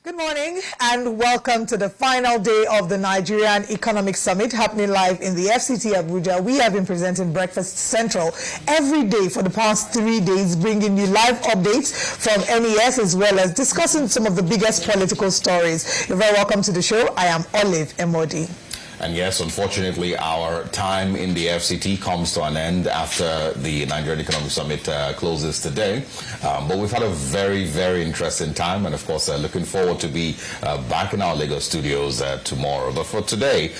Good morning and welcome to the final day of the Nigerian Economic Summit happening live in the FCT Abuja. We have been presenting Breakfast Central every day for the past 3 days, bringing you live updates from NES as well as discussing some of the biggest political stories. You're very welcome to the show. I am Olive Emodi. And yes, unfortunately, our time in the FCT comes to an end after the Nigerian Economic Summit closes today. But we've had a very, very interesting time, and of course, looking forward to be back in our Lagos studios tomorrow. But for today,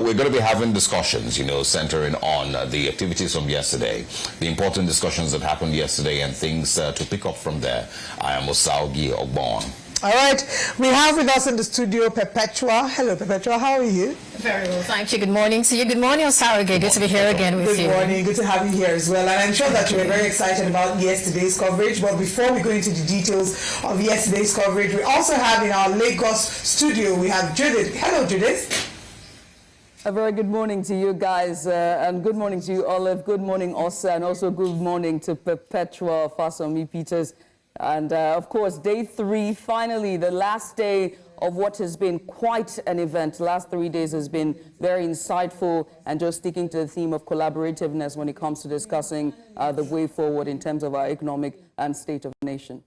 we're going to be having discussions, centering on the activities from yesterday, the important discussions that happened yesterday, and things to pick up from there. I am Osaugi Ogbon. All right, we have with us in the studio Perpetua. Hello, Perpetua. How are you? Very well, thank you. Good morning to you. Good morning, Osaugi. Good to be here again with you. Good morning. Good to have you here as well. And I'm sure that you were very excited about yesterday's coverage. But before we go into the details of yesterday's coverage, we also have in our Lagos studio, we have Judith. Hello, Judith. A very good morning to you guys, and good morning to you, Olive. Good morning, Osa, and also good morning to Perpetua, Fasomi Peters. And of course, day 3, finally, the last day of what has been quite an event. The last 3 days has been very insightful and just sticking to the theme of collaborativeness when it comes to discussing the way forward in terms of our economic and state of the nation.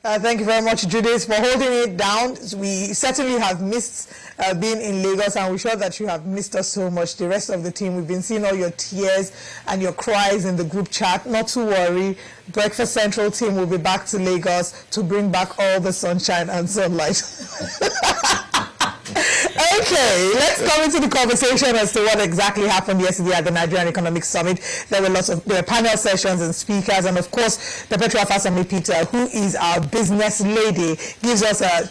Thank you very much, Judith, for holding it down. We certainly have missed being in Lagos, and we're sure that you have missed us so much. The rest of the team, we've been seeing all your tears and your cries in the group chat. Not to worry, Breakfast Central team will be back to Lagos to bring back all the sunshine and sunlight. Okay, let's come into the conversation as to what exactly happened yesterday at the Nigerian Economic Summit. There were panel sessions and speakers, and of course, Perpetua Fasomi Peter, who is our business lady,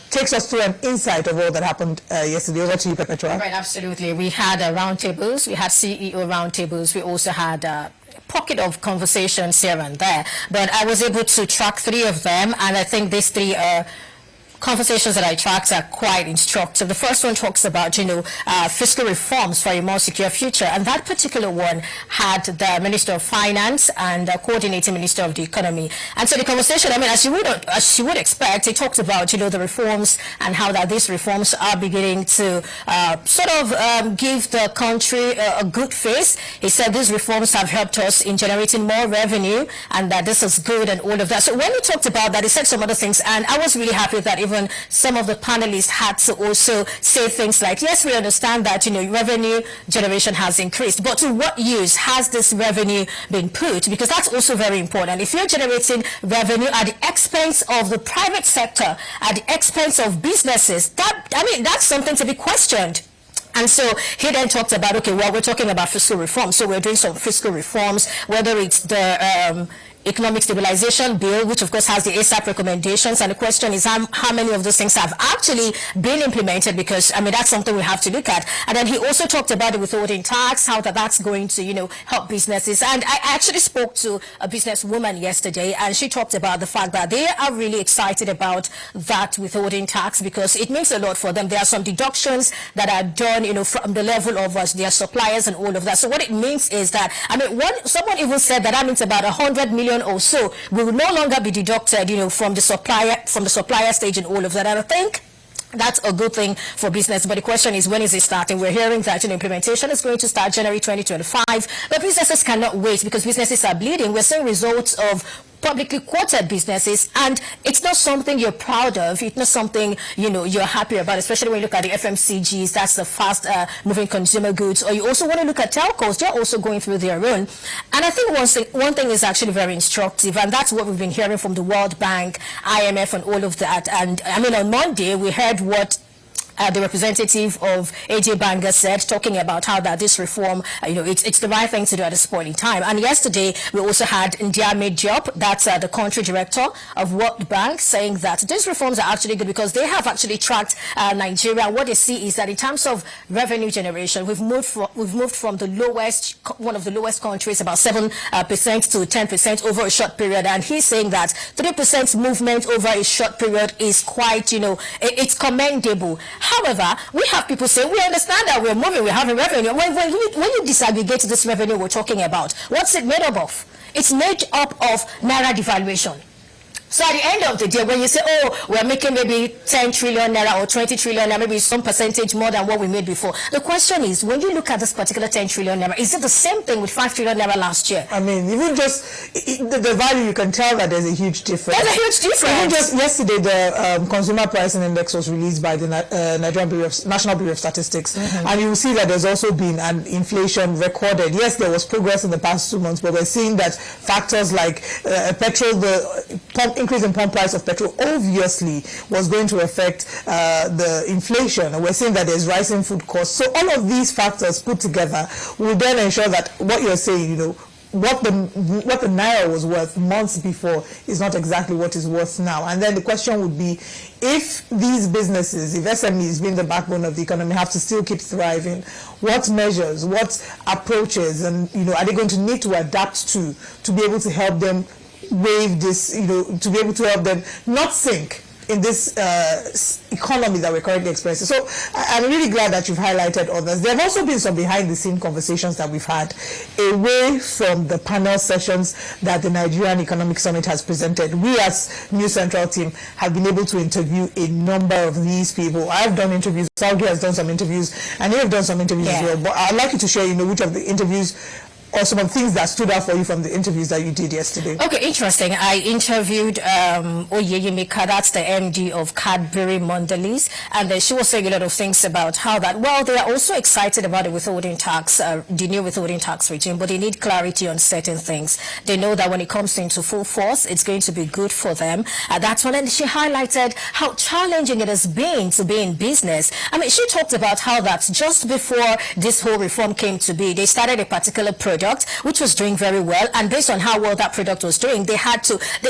takes us through an insight of all that happened yesterday. Over to you, Perpetua. Right, absolutely. We had roundtables, we had CEO roundtables, we also had pocket of conversations here and there, but I was able to track 3 of them, and I think these 3 conversations that I tracked are quite instructive. The first one talks about, fiscal reforms for a more secure future, and that particular one had the Minister of Finance and the Coordinating Minister of the Economy. And so the conversation, as you would expect, it talked about, the reforms and how that these reforms are beginning to give the country a good face. He said these reforms have helped us in generating more revenue, and that this is good and all of that. So when he talked about that, he said some other things, and I was really happy that even some of the panelists had to also say things like, yes, we understand that, revenue generation has increased, but to what use has this revenue been put? Because that's also very important. If you're generating revenue at the expense of the private sector, at the expense of businesses, that's something to be questioned. And so he then talked about, we're talking about fiscal reform. So we're doing some fiscal reforms, whether it's the Economic Stabilization Bill, which of course has the ASAP recommendations, and the question is how many of those things have actually been implemented, because that's something we have to look at. And then he also talked about the withholding tax, how that's going to help businesses. And I actually spoke to a businesswoman yesterday, and she talked about the fact that they are really excited about that withholding tax because it means a lot for them. There are some deductions that are done from the level of their suppliers and all of that. So what it means is that someone even said that means about 100 million or so will no longer be deducted, from the supplier stage and all of that. And I think that's a good thing for business. But the question is, when is it starting? We're hearing that implementation is going to start January 2025, but businesses cannot wait because businesses are bleeding. We're seeing results of publicly quoted businesses, and it's not something you're proud of. It's not something you're happy about, especially when you look at the FMCGs. That's the fast moving consumer goods. Or you also want to look at telcos. They're also going through their own. And I think one thing is actually very instructive, and that's what we've been hearing from the World Bank, IMF, and all of that. And on Monday we heard what the representative of AJ Banga said, talking about how that this reform, it's the right thing to do at this point in time. And yesterday, we also had Ndiame Diop, that's the country director of World Bank, saying that these reforms are actually good because they have actually tracked Nigeria. What they see is that in terms of revenue generation, we've moved from the lowest, one of the lowest countries, about 7% to 10% over a short period. And he's saying that 3% movement over a short period is quite, it's commendable. However, we have people say, we understand that we're moving, we're having revenue. When you disaggregate this revenue we're talking about, what's it made up of? It's made up of Naira devaluation. So at the end of the day, when you say, oh, we're making maybe 10 trillion naira or 20 trillion naira, maybe some percentage more than what we made before. The question is, when you look at this particular 10 trillion naira, is it the same thing with 5 trillion naira last year? I mean, even just the value, you can tell that there's a huge difference. There's a huge difference. Even just yesterday, the Consumer Pricing Index was released by the Nigerian National Bureau of Statistics, and you will see that there's also been an inflation recorded. Yes, there was progress in the past 2 months, but we're seeing that factors like petrol, the increase in pump price of petrol obviously was going to affect the inflation. We're seeing that there's rising food costs. So all of these factors put together will then ensure that what you're saying, you know, what the naira was worth months before is not exactly what is worth now. And then the question would be, if these businesses, if SMEs being the backbone of the economy, have to still keep thriving, what measures, what approaches, and you know, are they going to need to adapt to be able to help them wave this, you know, to be able to help them not sink in this economy that we're currently experiencing. So I'm really glad that you've highlighted others. There have also been some behind-the-scene conversations that we've had away from the panel sessions that the Nigerian Economic Summit has presented. We as News Central team have been able to interview a number of these people. I've done interviews, Salgi has done some interviews, and you have done some interviews as well. But I'd like you to share, you know, which of the interviews or some of the things that stood out for you from the interviews that you did yesterday. Okay, interesting. I interviewed Emeka, that's the MD of Cadbury Mondelez, and then she was saying a lot of things about how that, well, they are also excited about the withholding tax, the new withholding tax regime, but they need clarity on certain things. They know that when it comes into full force, it's going to be good for them. That's one. And she highlighted how challenging it has been to be in business. I mean, she talked about how that just before this whole reform came to be, they started a particular product which was doing very well, and based on how well that product was doing, they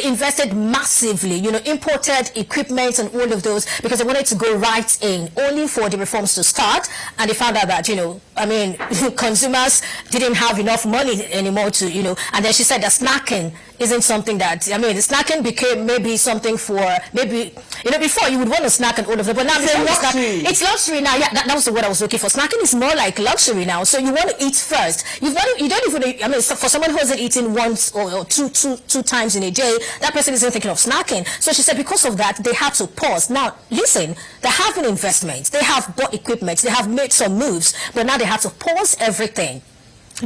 invested massively, you know, imported equipment and all of those, because they wanted to go right in, only for the reforms to start, and they found out that, you know, I mean, consumers didn't have enough money anymore to, you know, and then she said that snacking isn't something that, I mean, snacking became maybe something for, maybe, you know, before you would want to snack and all of that, but now it's luxury now. Yeah, that was the word I was looking for. Snacking is more like luxury now, so you want to eat first. You don't even, I mean, for someone who hasn't eaten once or two times in a day, that person isn't thinking of snacking. So she said because of that, they had to pause. Now, listen, they have an investment, they have bought equipment, they have made some moves, but now they had to pause everything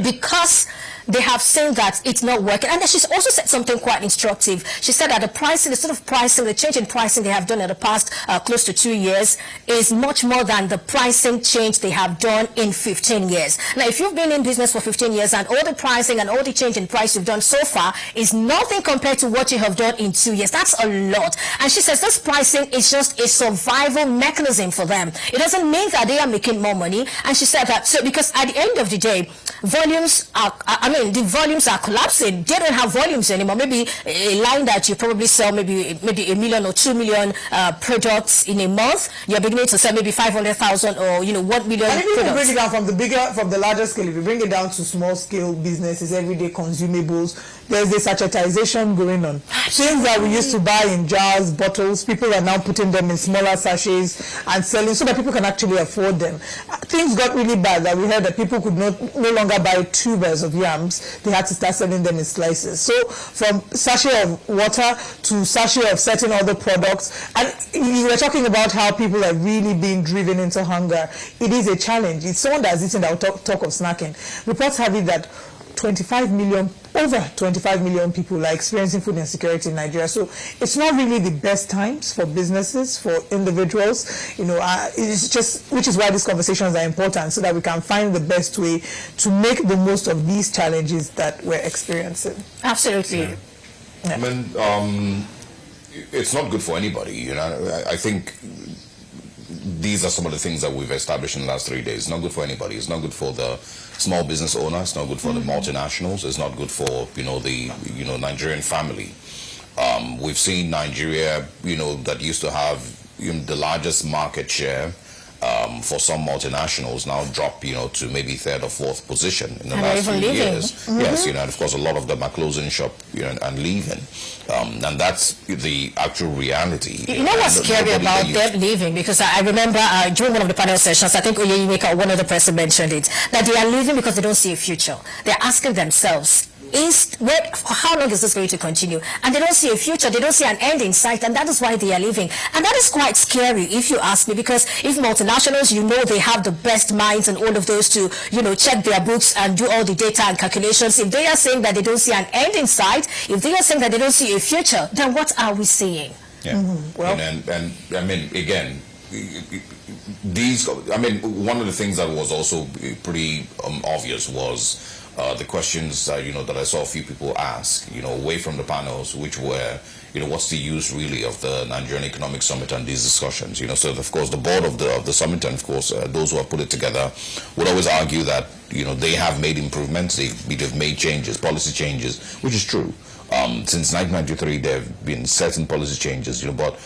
because they have seen that it's not working. And then she's also said something quite instructive. She said that the pricing, the sort of pricing, the change in pricing they have done in the past close to 2 years is much more than the pricing change they have done in 15 years. Now, if you've been in business for 15 years and all the pricing and all the change in price you've done so far is nothing compared to what you have done in 2 years, that's a lot. And she says this pricing is just a survival mechanism for them. It doesn't mean that they are making more money. And she said that, so because at the end of the day, volumes are, the volumes are collapsing. They don't have volumes anymore. Maybe a line that you probably sell maybe 1 million or 2 million products in a month, you're beginning to sell maybe 500,000 or 1 million. And if you bring it down from the larger scale, if you bring it down to small scale businesses, everyday consumables, there's a sachetization going on. Things that we used to buy in jars, bottles, people are now putting them in smaller sachets and selling so that people can actually afford them. Things got really bad that we heard that people could no longer buy tubers of yams. They had to start selling them in slices. So from sachet of water to sachet of certain other products, and you were talking about how people are really being driven into hunger. It is a challenge. It's someone that's eating that will talk of snacking. Reports have it that over 25 million people are experiencing food insecurity in Nigeria. So it's not really the best times for businesses, for individuals, it's just, which is why these conversations are important, so that we can find the best way to make the most of these challenges that we're experiencing. Absolutely. Yeah. Yeah. I mean, it's not good for anybody, I think these are some of the things that we've established in the last 3 days. It's not good for anybody. It's not good for the small business owner. It's not good for the multinationals. It's not good for, the, Nigerian family. We've seen Nigeria, that used to have the largest market share for some multinationals now drop, to maybe third or fourth position in the last few years. Mm-hmm. Yes, and of course a lot of them are closing shop, and leaving. And that's the actual reality. You know what's scary about them leaving? Because I remember during one of the panel sessions, I think Emeka, one of the person mentioned it, that they are leaving because they don't see a future. They're asking themselves, how long is this going to continue? And they don't see a future, they don't see an end in sight, and that is why they are leaving. And that is quite scary, if you ask me, because if multinationals, they have the best minds and all of those to, check their books and do all the data and calculations. If they are saying that they don't see an end in sight, if they are saying that they don't see a future, then what are we seeing? Yeah. Well, and I mean, again, one of the things that was also pretty obvious was the questions that I saw a few people ask, away from the panels, which were, what's the use really of the Nigerian Economic Summit and these discussions? So of course the board of the summit and of course those who have put it together would always argue that they have made improvements, they've made changes, policy changes, which is true. Since 1993, there have been certain policy changes, but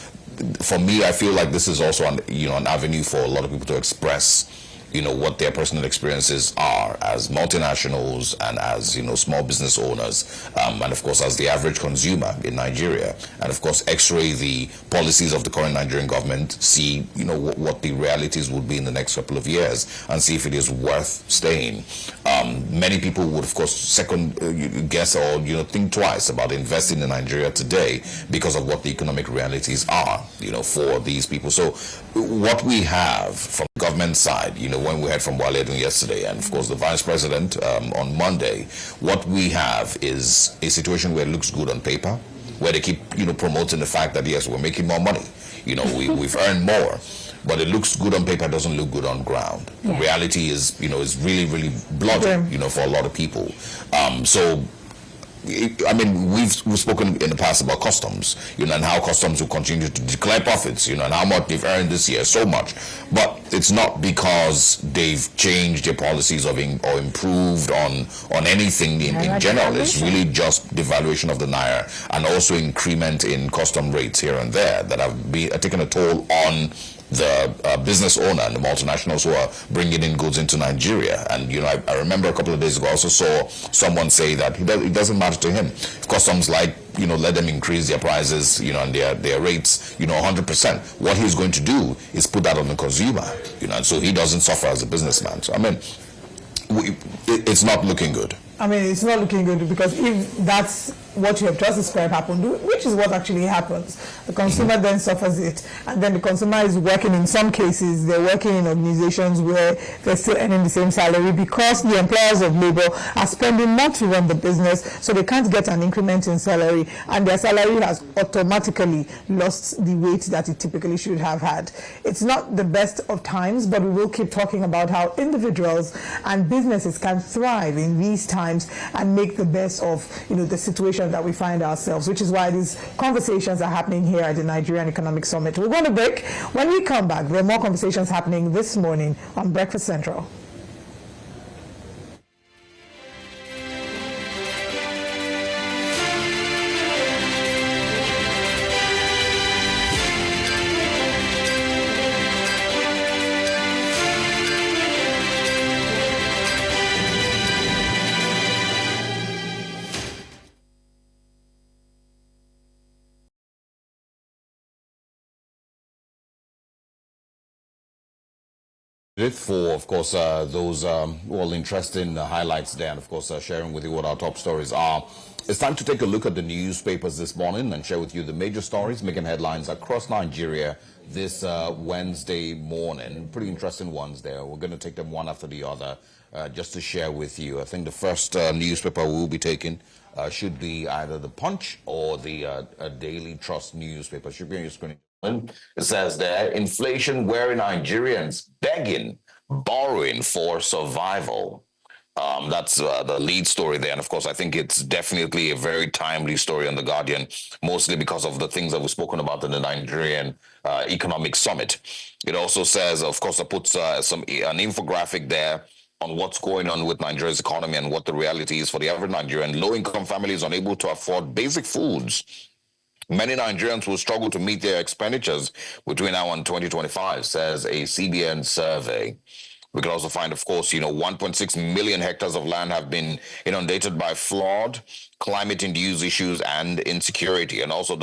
for me, I feel like this is also an avenue for a lot of people to express what their personal experiences are as multinationals and as small business owners, and of course as the average consumer in Nigeria, and of course x-ray the policies of the current Nigerian government, see what the realities would be in the next couple of years, and see if it is worth staying. Many people would of course second guess or think twice about investing in Nigeria today because of what the economic realities are for these people. So what we have from the government side, when we heard from Wale Edun yesterday, and of course the Vice President on Monday, what we have is a situation where it looks good on paper, where they keep promoting the fact that yes, we're making more money, we've earned more, but it looks good on paper, doesn't look good on ground. Yeah. The reality is is really, really bloody for a lot of people. So I mean, we've spoken in the past about customs, and how customs will continue to declare profits, and how much they've earned this year, so much. But it's not because they've changed their policies or improved on anything in general. It's really just devaluation of the naira and also increment in custom rates here and there that have taken a toll on the business owner and the multinationals who are bringing in goods into Nigeria. And I remember a couple of days ago I also saw someone say that it doesn't matter to him if customs let them increase their prices and their rates 100%. What he's going to do is put that on the consumer, and so he doesn't suffer as a businessman. So I mean, it's not looking good. I mean, it's not looking good, because if that's what you have just described happened, which is what actually happens, the consumer then suffers it, and then the consumer is working, in some cases they're working in organizations where they're still earning the same salary because the employers of labor are spending more to run the business, so they can't get an increment in salary, and their salary has automatically lost the weight that it typically should have had. It's not the best of times, but we will keep talking about how individuals and businesses can thrive in these times and make the best of the situation that we find ourselves, which is why these conversations are happening here at the Nigerian Economic Summit. We're going to break. When we come back, there are more conversations happening this morning on Breakfast Central. For, of course, those interesting highlights there, and of course sharing with you what our top stories are. It's time to take a look at the newspapers this morning and share with you the major stories making headlines across Nigeria this Wednesday morning. Pretty interesting ones there. We're going to take them one after the other just to share with you. I think the first newspaper we'll be taking should be either the Punch or the Daily Trust newspaper. Should be on your screen. It says there, inflation wearing Nigerians begging, borrowing for survival. That's the lead story there. And of course, I think it's definitely a very timely story on The Guardian, mostly because of the things that we've spoken about in the Nigerian Economic Summit. It also says, of course, it puts an infographic there on what's going on with Nigeria's economy and what the reality is for the average Nigerian. Low-income families unable to afford basic foods. Many Nigerians will struggle to meet their expenditures between now and 2025, says a CBN survey. We can also find, of course, 1.6 million hectares of land have been inundated by flood, climate-induced issues, and insecurity. And also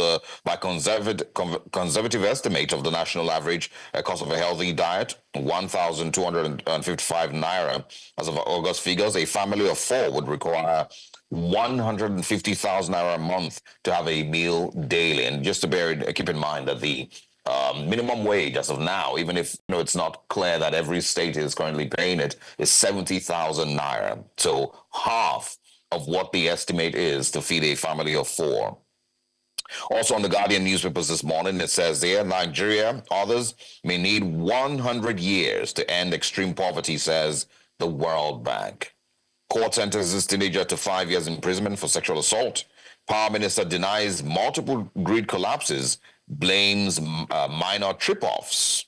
by conservative estimate of the national average cost of a healthy diet, 1,255 naira. As of August figures, a family of four would require 150,000 naira a month to have a meal daily. And just to keep in mind that the minimum wage as of now, even if it's not clear that every state is currently paying it, is 70,000 naira. So half of what the estimate is to feed a family of 4. Also on the Guardian newspapers this morning, it says there, Nigeria, others may need 100 years to end extreme poverty, says the World Bank. Court sentences teenager to 5 years imprisonment for sexual assault. Power minister denies multiple grid collapses, blames minor trip-offs.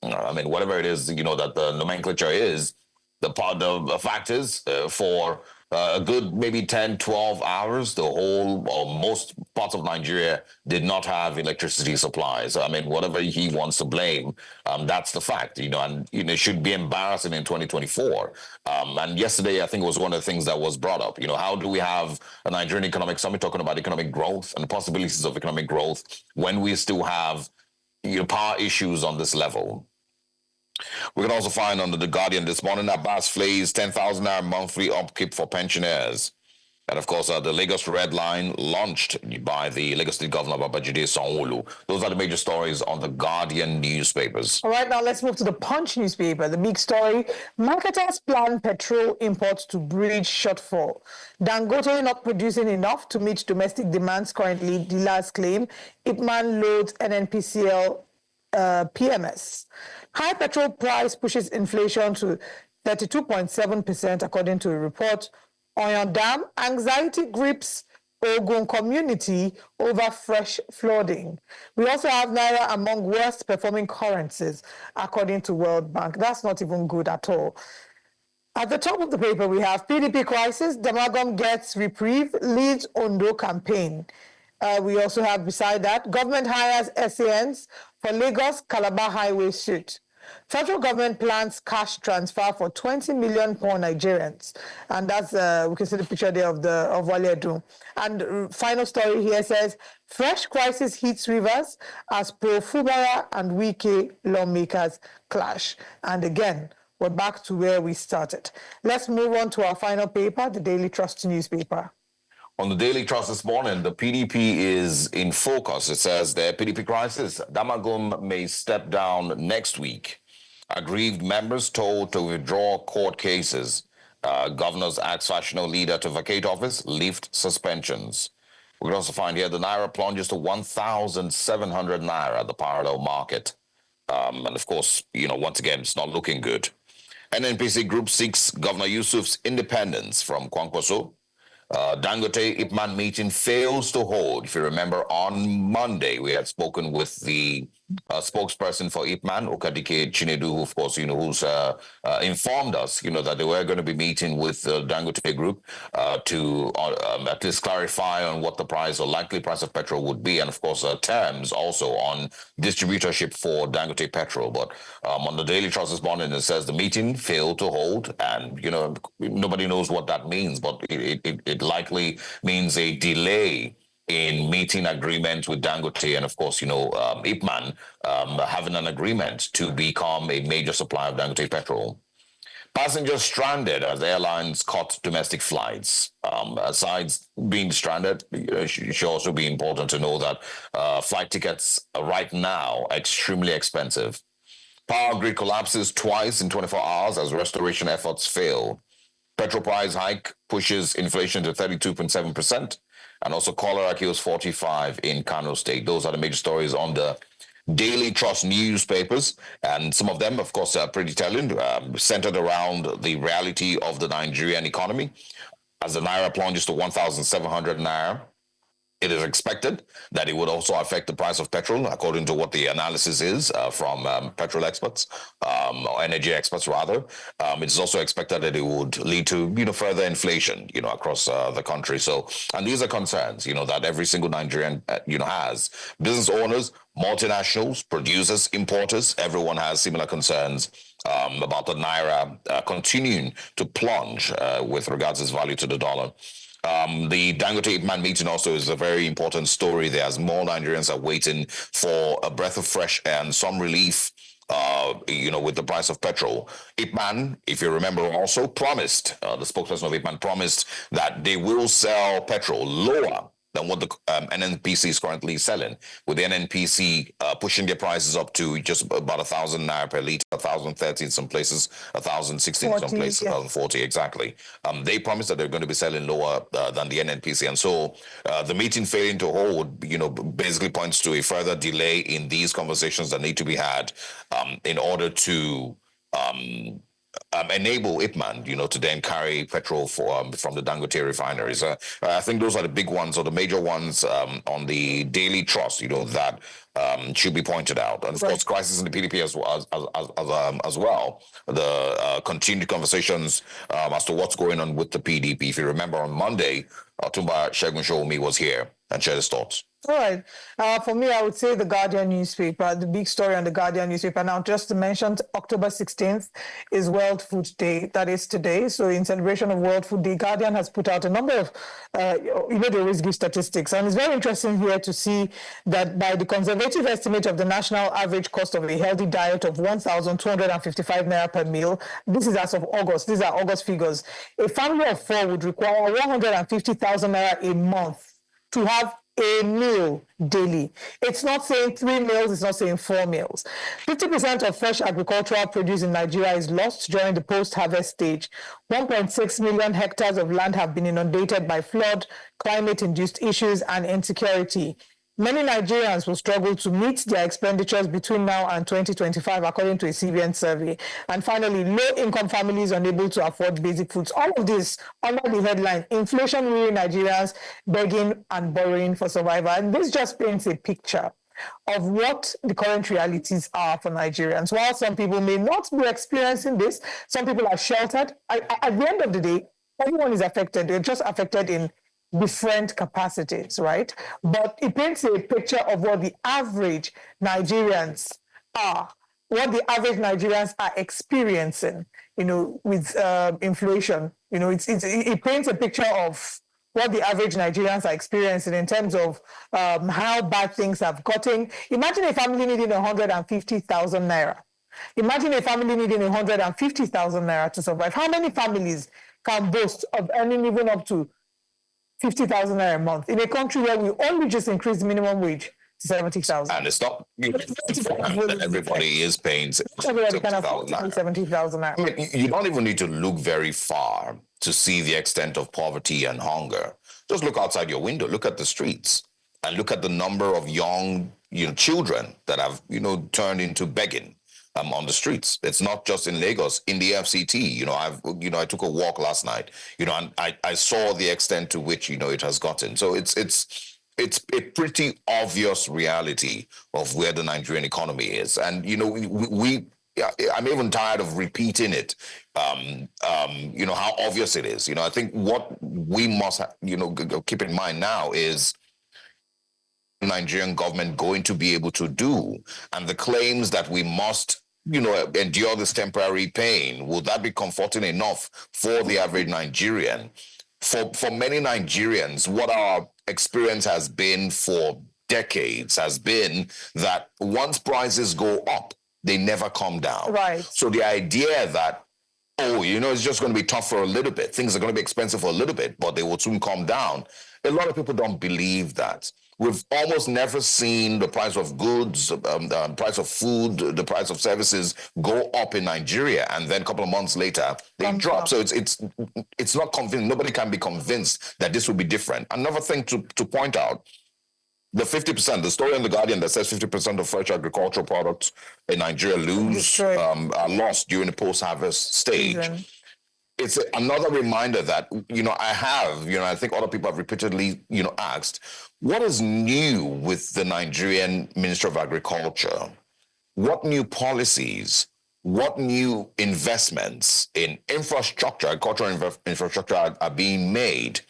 I mean, whatever it is, that the nomenclature is, the fact is, for a good maybe 10, 12 hours, the whole or most parts of Nigeria did not have electricity supplies. I mean, whatever he wants to blame, that's the fact, and it should be embarrassing in 2024. And yesterday, I think it was one of the things that was brought up. How do we have a Nigerian economic summit talking about economic growth and the possibilities of economic growth when we still have power issues on this level? We can also find under the Guardian this morning that Abbas flays 10,000 naira monthly upkeep for pensioners. And of course, the Lagos Red Line launched by the Lagos State Governor Babajide Sanwo-Olu. Those are the major stories on the Guardian newspapers. All right, now let's move to the Punch newspaper. The big story, marketers plan petrol imports to bridge shortfall. Dangote not producing enough to meet domestic demands currently, dealers claim. Ipman loads NNPCL PMS. High petrol price pushes inflation to 32.7% according to a report. Oyon Dam, anxiety grips Ogun community over fresh flooding. We also have Naira among worst performing currencies according to World Bank. That's not even good at all. At the top of the paper, we have PDP crisis, Damagum gets reprieve, leads Ondo campaign. We also have beside that, government hires SANs for Lagos Calabar Highway suit. Federal government plans cash transfer for 20 million poor Nigerians. And that's, we can see the picture there of Wale Edun. And final story here says, fresh crisis hits rivers as pro-Fubara and Wike lawmakers clash. And again, we're back to where we started. Let's move on to our final paper, the Daily Trust newspaper. On the Daily Trust this morning, the PDP is in focus. It says the PDP crisis. Damagum may step down next week. Aggrieved members told to withdraw court cases. Governors ask factional leader to vacate office, lift suspensions. We can also find here the Naira plunges to 1,700 Naira, the parallel market. And of course, once again, it's not looking good. NNPC Group seeks Governor Yusuf's independence from Kwankwaso. Dangote Ipman meeting fails to hold. If you remember, on Monday, we had spoken with the spokesperson for Ipman, Okadike Chinedu, who, of course, who's informed us, that they were going to be meeting with the Dangote Group to at least clarify on what the price or likely price of petrol would be, and, of course, terms also on distributorship for Dangote Petrol. But on the Daily Trust this morning, it says the meeting failed to hold, and, nobody knows what that means, but it likely means a delay in meeting agreements with Dangote and, of course, Ipman having an agreement to become a major supplier of Dangote petrol. Passengers stranded as airlines cut domestic flights. Aside being stranded, it should also be important to know that flight tickets right now are extremely expensive. Power grid collapses twice in 24 hours as restoration efforts fail. Petrol price hike pushes inflation to 32.7%, and also cholera kills 45 in Kano State. Those are the major stories on the Daily Trust newspapers, and some of them, of course, are pretty telling, centered around the reality of the Nigerian economy. As the Naira plunges to 1,700 Naira, it is expected that it would also affect the price of petrol, according to what the analysis is from petrol experts, or energy experts rather. It's also expected that it would lead to further inflation, across the country. So, and these are concerns, that every single Nigerian, has. Business owners, multinationals, producers, importers, everyone has similar concerns about the Naira continuing to plunge with regards to its value to the dollar. The Dangote Ipman meeting also is a very important story there, as more Nigerians are waiting for a breath of fresh air and some relief with the price of petrol. Ipman, if you remember, also promised, the spokesperson of Ipman promised that they will sell petrol lower than what the NNPC is currently selling, with the NNPC pushing their prices up to just about 1,000 naira per litre, 1,030 in some places, 1,060 in some places, 1,040 exactly. They promised that they're going to be selling lower than the NNPC, and so the meeting failing to hold, basically points to a further delay in these conversations that need to be had in order to enable Ipman, to then carry petrol from the Dangote refineries. I think those are the big ones, or the major ones on the daily trust, that should be pointed out. And of course, crisis in the PDP as well. The continued conversations as to what's going on with the PDP. If you remember, on Monday, Otumba Segun Shomi was here and shared his thoughts. All right. For me, I would say the Guardian newspaper, the big story on the Guardian newspaper. Now, just to mention, October 16th is World Food Day. That is today. So in celebration of World Food Day, Guardian has put out a number of, they always give statistics. And it's very interesting here to see that by the conservative estimate of the national average cost of a healthy diet of 1,255 naira per meal, this is as of August. These are August figures. A family of four would require 150,000 naira a month to have a meal daily. It's not saying 3 meals, it's not saying 4 meals. 50% of fresh agricultural produce in Nigeria is lost during the post-harvest stage. 1.6 million hectares of land have been inundated by flood, climate-induced issues, and insecurity. Many Nigerians will struggle to meet their expenditures between now and 2025, according to a CBN survey. And finally, low-income families unable to afford basic foods. All of this under the headline, inflation-weary Nigerians begging and borrowing for survival. And this just paints a picture of what the current realities are for Nigerians. While some people may not be experiencing this, some people are sheltered. At the end of the day, everyone is affected. They're just affected in different capacities, right? But it paints a picture of what the average Nigerians are, experiencing, with inflation. It paints a picture of what the average Nigerians are experiencing in terms of how bad things have gotten. Imagine a family needing 150,000 naira. Imagine a family needing 150,000 naira to survive. How many families can boast of earning even up to 50,000 naira a month in a country where we only just increased the minimum wage to 70,000? And it's not everybody is paying 70,000 naira. I mean, you don't even need to look very far to see the extent of poverty and hunger. Just look outside your window, look at the streets, and look at the number of young children that have turned into begging on the streets. It's not just in Lagos, in the FCT. I took a walk last night, and I saw the extent to which it has gotten. So it's a pretty obvious reality of where the Nigerian economy is, and I'm even tired of repeating it. How obvious it is. I think what we must keep in mind now is Nigerian government going to be able to do, and the claims that we must endure this temporary pain, will that be comforting enough for the average Nigerian? For many Nigerians, what our experience has been for decades has been that once prices go up, they never come down. Right. So the idea that, it's just going to be tough for a little bit, things are going to be expensive for a little bit, but they will soon come down. A lot of people don't believe that. We've almost never seen the price of goods, the price of food, the price of services go up in Nigeria, and then a couple of months later they drop. So it's not convincing. Nobody can be convinced that this will be different. Another thing to point out: the 50%, the story in the Guardian that says 50% of fresh agricultural products in Nigeria are lost during the post-harvest stage. It's another reminder that, I think other people have repeatedly, asked, what is new with the Nigerian Minister of Agriculture? What new policies, what new investments in infrastructure, agricultural infrastructure are being made,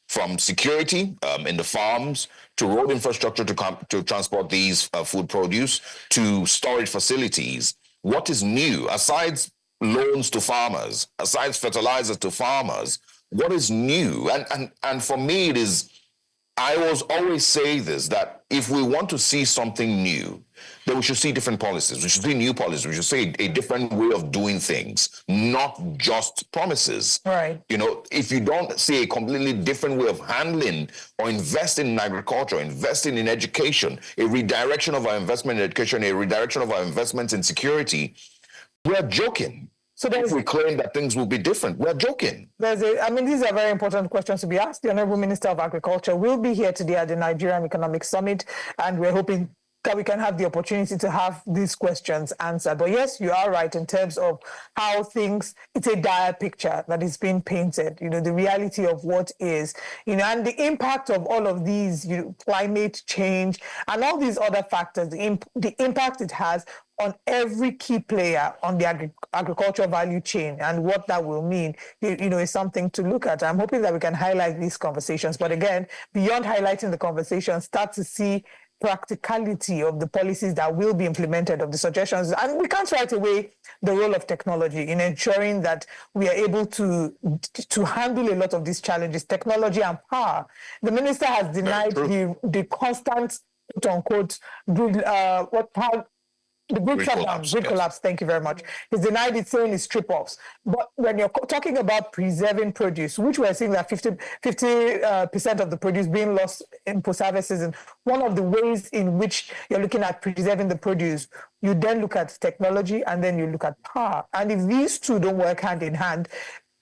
from security in the farms to road infrastructure to transport these food produce to storage facilities? What is new? Aside loans to farmers, aside fertilizers to farmers, what is new? And for me, I always say this, that if we want to see something new, then we should see different policies. We should see new policies. We should see a different way of doing things, not just promises. Right. You know, if you don't see a completely different way of handling or investing in agriculture, investing in education, a redirection of our investment in education, a redirection of our investments in security, we're joking. So if we claim that things will be different, we're joking. I mean, these are very important questions to be asked. The Honorable Minister of Agriculture will be here today at the Nigerian Economic Summit, and we're hoping that we can have the opportunity to have these questions answered. But yes, you are right in terms of how things, it's a dire picture that is being painted, you know, the reality of what is, you know, and the impact of all of these, you know, climate change and all these other factors, the impact it has on every key player on the agricultural value chain, and what that will mean, you know, is something to look at. I'm hoping that we can highlight these conversations. But again, beyond highlighting the conversations, start to see practicality of the policies that will be implemented, of the suggestions. And we can't write away the role of technology in ensuring that we are able to handle a lot of these challenges, technology and power. The minister has denied the constant, quote unquote, the grid shutdown, grid collapse, thank you very much. He's denied it, saying it's strip-offs. But when you're talking about preserving produce, which we're seeing that 50% of the produce being lost in post-harvest season, one of the ways in which you're looking at preserving the produce, you then look at technology and then you look at power. And if these two don't work hand in hand,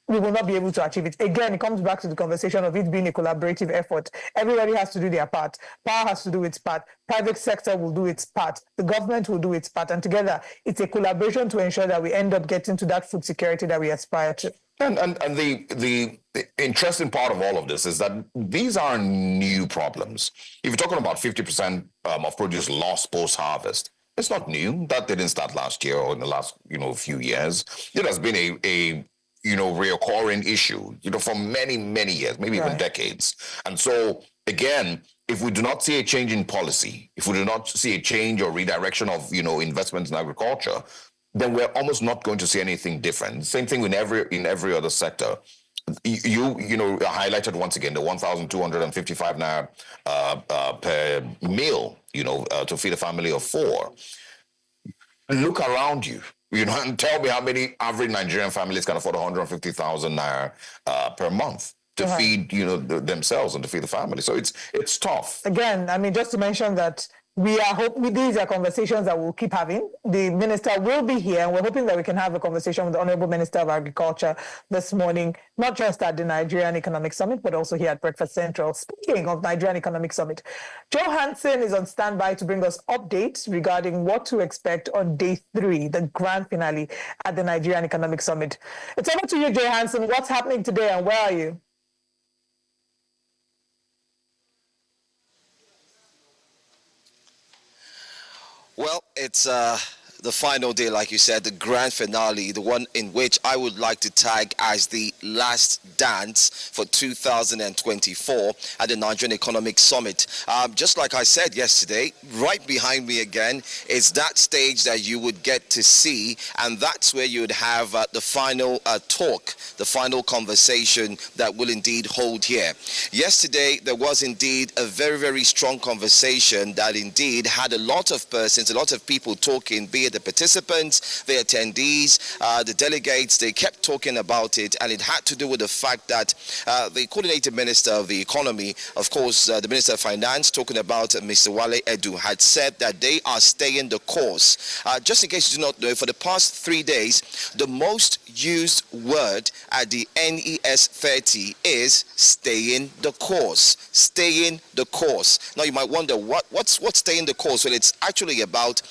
we will not be able to achieve it. Again, it comes back to the conversation of it being a collaborative effort. Everybody has to do their part. Power has to do its part. Private sector will do its part. The government will do its part. And together, it's a collaboration to ensure that we end up getting to that food security that we aspire to. And the interesting part of all of this is that these are new problems. If you're talking about 50% of produce lost post-harvest, it's not new. That didn't start last year or in the last, few years. It has been a reoccurring issue, for many, many years, maybe even decades. And so, again, if we do not see a change in policy, if we do not see a change or redirection of, investments in agriculture, then we're almost not going to see anything different. Same thing in every other sector. You highlighted once again the 1,255 naira per meal, to feed a family of 4. Look around you. And tell me how many average Nigerian families can afford 150,000 naira per month to feed, themselves and to feed the family. So it's tough. Again, I mean, just to mention that these are conversations that we'll keep having. The minister will be here, and we're hoping that we can have a conversation with the Honorable Minister of Agriculture this morning, not just at the Nigerian Economic Summit, but also here at Breakfast Central. Speaking of Nigerian Economic Summit, Joe Hansen is on standby to bring us updates regarding what to expect on day 3, the grand finale at the Nigerian Economic Summit. It's over to you, Joe Hansen. What's happening today, and where are you? Well, it's the final day, like you said, the grand finale, the one in which I would like to tag as the last dance for 2024 at the Nigerian Economic Summit. Just like I said yesterday, right behind me again is that stage that you would get to see, and that's where you would have the final talk, the final conversation that will indeed hold here. Yesterday, there was indeed a very, very strong conversation that indeed had a lot of persons, a lot of people talking, be it the participants, the attendees, the delegates. They kept talking about it, and it had to do with the fact that the coordinating minister of the economy, of course, the minister of finance, talking about Mr. Wale Edu, had said that they are staying the course. Just in case you do not know, for the past 3 days, the most used word at the NES 30 is staying the course. Staying the course. Now you might wonder what's staying the course. Well, it's actually about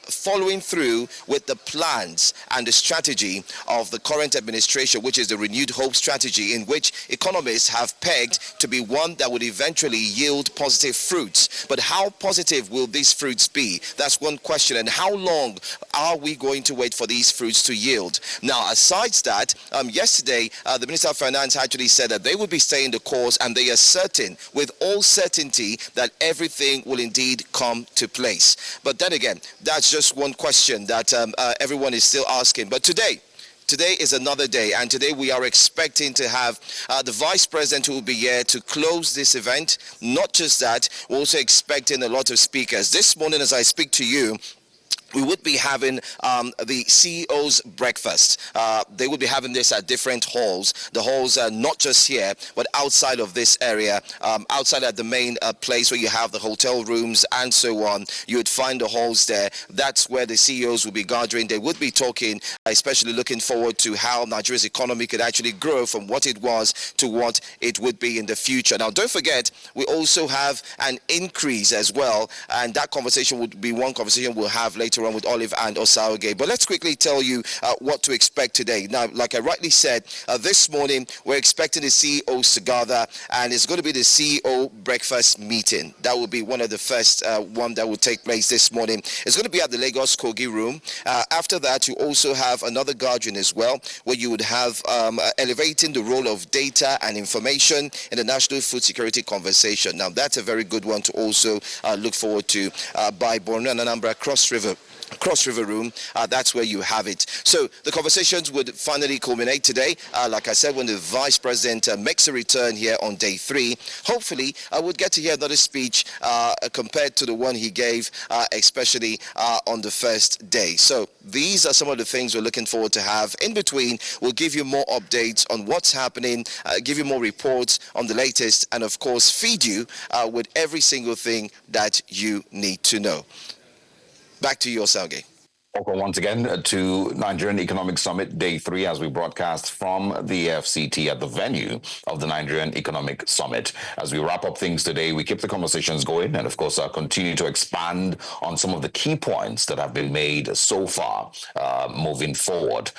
following through with the plans and the strategy of the current administration, which is the Renewed Hope strategy, in which economists have pegged to be one that would eventually yield positive fruits. But how positive will these fruits be? That's one question. And how long are we going to wait for these fruits to yield? Now, aside that, yesterday, the Minister of Finance actually said that they will be staying the course, and they are certain, with all certainty, that everything will indeed come to place. But then again, that's just one question that everyone is still asking. But today, today is another day, and today we are expecting to have the Vice President who will be here to close this event. Not just that, we're also expecting a lot of speakers. This morning, as I speak to you, we would be having the CEO's breakfast. They would be having this at different halls. The halls are not just here, but outside of this area, outside at the main place where you have the hotel rooms and so on. You would find the halls there. That's where the CEOs will be gathering. They would be talking, especially looking forward to how Nigeria's economy could actually grow from what it was to what it would be in the future. Now, don't forget, we also have an increase as well, and that conversation would be one conversation we'll have later on with Olive and Osaoge. But let's quickly tell you what to expect today. Now, like I rightly said, this morning we're expecting the CEOs to gather, and it's going to be the CEO breakfast meeting. That will be one of the first one that will take place this morning. It's going to be at the Lagos Kogi room. After that, you also have another gathering as well, where you would have elevating the role of data and information in the national food security conversation. Now, that's a very good one to also look forward to by Borno and Anambra Cross River room. That's where you have it. So the conversations would finally culminate today, like I said, when the Vice President makes a return here on day 3. Hopefully I would get to hear another speech compared to the one he gave, especially on the first day. So these are some of the things we're looking forward to have. In between, we'll give you more updates on what's happening, give you more reports on the latest, and of course feed you with every single thing that you need to know. Back to you, Osaoge. Welcome once again to Nigerian Economic Summit Day 3 as we broadcast from the FCT at the venue of the Nigerian Economic Summit. As we wrap up things today, we keep the conversations going and, of course, continue to expand on some of the key points that have been made so far moving forward.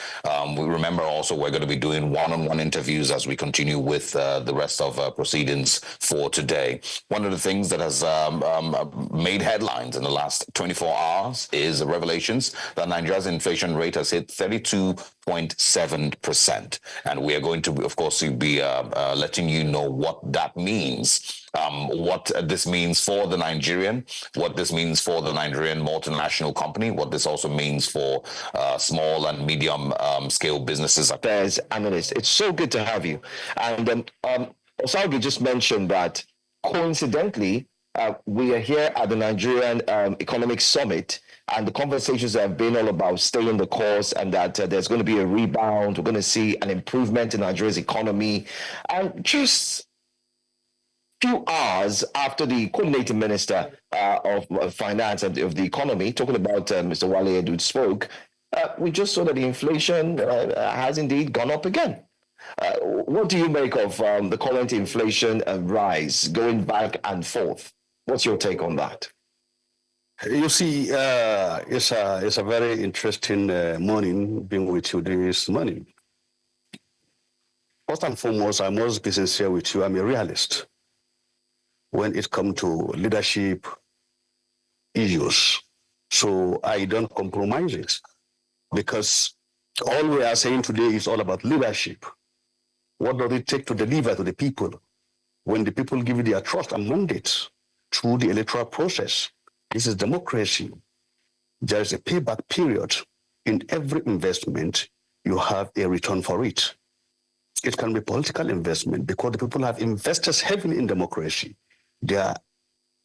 We remember also we're going to be doing one-on-one interviews as we continue with the rest of proceedings for today. One of the things that has made headlines in the last 24 hours is the revelations that Nigeria's inflation rate has hit 32.7%. And we are going to, of course, be letting you know what that means, what this means for the Nigerian, what this means for the Nigerian multinational company, what this also means for small and medium scale businesses. There's analyst. It's so good to have you. And Osaoge just mentioned that coincidentally, we are here at the Nigerian Economic Summit, and the conversations have been all about staying the course and that there's going to be a rebound. We're going to see an improvement in Nigeria's economy. And just few hours after the coordinating minister of finance and of the economy, talking about Mr. Wale Edud spoke, we just saw that the inflation has indeed gone up again. What do you make of the current inflation rise going back and forth? What's your take on that? You see, it's a very interesting morning being with you this morning. First and foremost, I must be sincere with you. I'm a realist when it comes to leadership issues. So I don't compromise it, because all we are saying today is all about leadership. What does it take to deliver to the people when the people give you their trust and mandate through the electoral process? This is democracy. There is a payback period. In every investment, you have a return for it. It can be political investment because the people have invested heavily in democracy. They are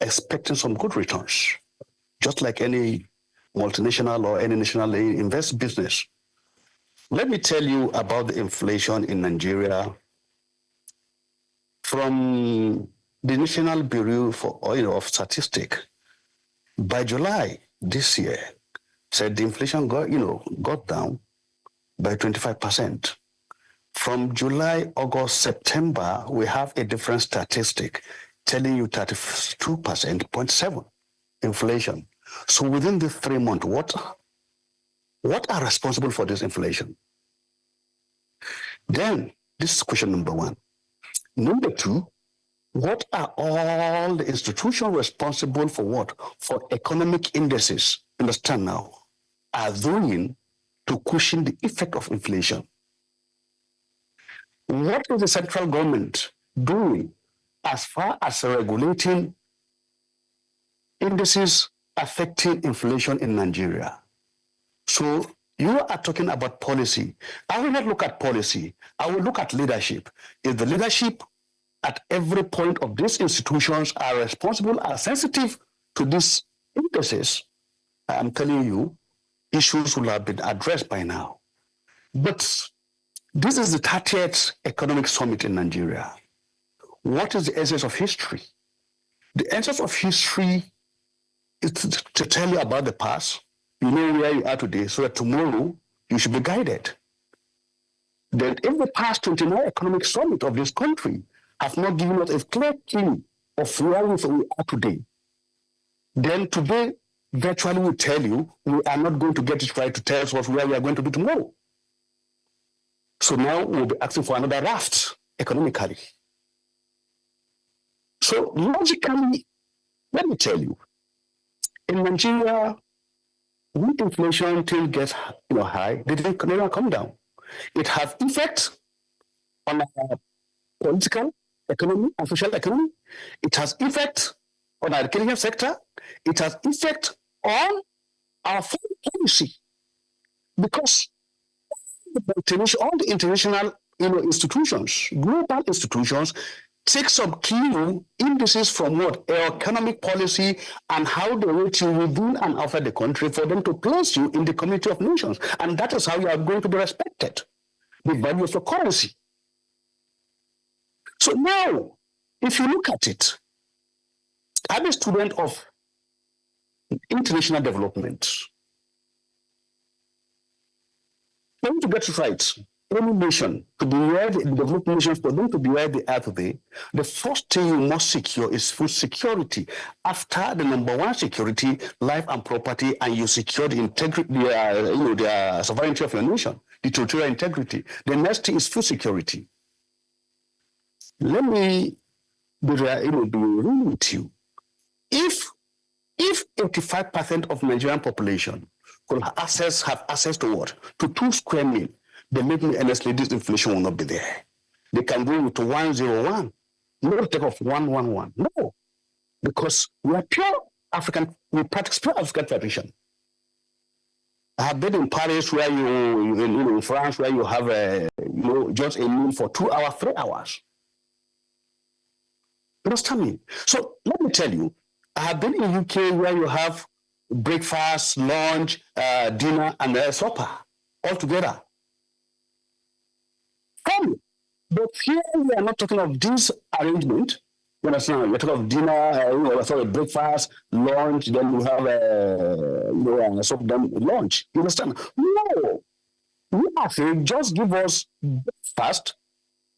expecting some good returns, just like any multinational or any national invest business. Let me tell you about the inflation in Nigeria from the National Bureau of Statistics. By July this year, said the inflation got down by 25%. From July, August, September, we have a different statistic telling you 32.7% inflation. So within the 3 months, what are responsible for this inflation? Then, this is question number 1. Number 2, what are all the institutions responsible for what? For economic indices, understand now, are doing to cushion the effect of inflation? What is the central government doing as far as regulating indices affecting inflation in Nigeria? So You are talking about policy. I will not look at policy. I will look at leadership. If the leadership at every point of these institutions are responsible, are sensitive to these indices, I'm telling you, issues will have been addressed by now. But this is the 30th Economic Summit in Nigeria. What is the essence of history? The essence of history is to tell you about the past. You know where you are today, so that tomorrow you should be guided. Then if the past 29 Economic Summit of this country have not given us a clear clue of where we are today, then today virtually will tell you we are not going to get it right to tell us where we are going to be tomorrow. So now we'll be asking for another raft economically. So logically, let me tell you, in Nigeria, when inflation still gets high, they didn't come down. It has effects on our political economy and social economy. It has effects on our education sector. It has effect on our foreign policy, because all the international institutions, global institutions, take some key indices from what? Economic policy and how they rate you within and outside the country for them to place you in the community of nations. And that is how you are going to be respected, the value of your currency. So now, if you look at it, I'm a student of international development. Let me to get it right. Any nation, to be where the developed nations, for them to be where they are today, the first thing you must secure is food security. After the number one security, life and property, and you secure the integrity, the sovereignty of your nation, the territorial integrity. The next thing is food security. Let me be real with you. If 85% of Nigerian population could have access to what? To 2 square meals, they make me honestly, this inflation will not be there. They can go to 101. No take off 111. No. Because we are pure African, we practice pure African tradition. I have been in Paris where in France where you have just a meal for 2 hours, 3 hours. Understand me? So let me tell you, I have been in UK where you have breakfast, lunch, dinner, and supper all together. But here we are not talking of this arrangement. You understand? We're talking of dinner, breakfast, lunch, then you have supper, then lunch. You understand? No. We are saying just give us breakfast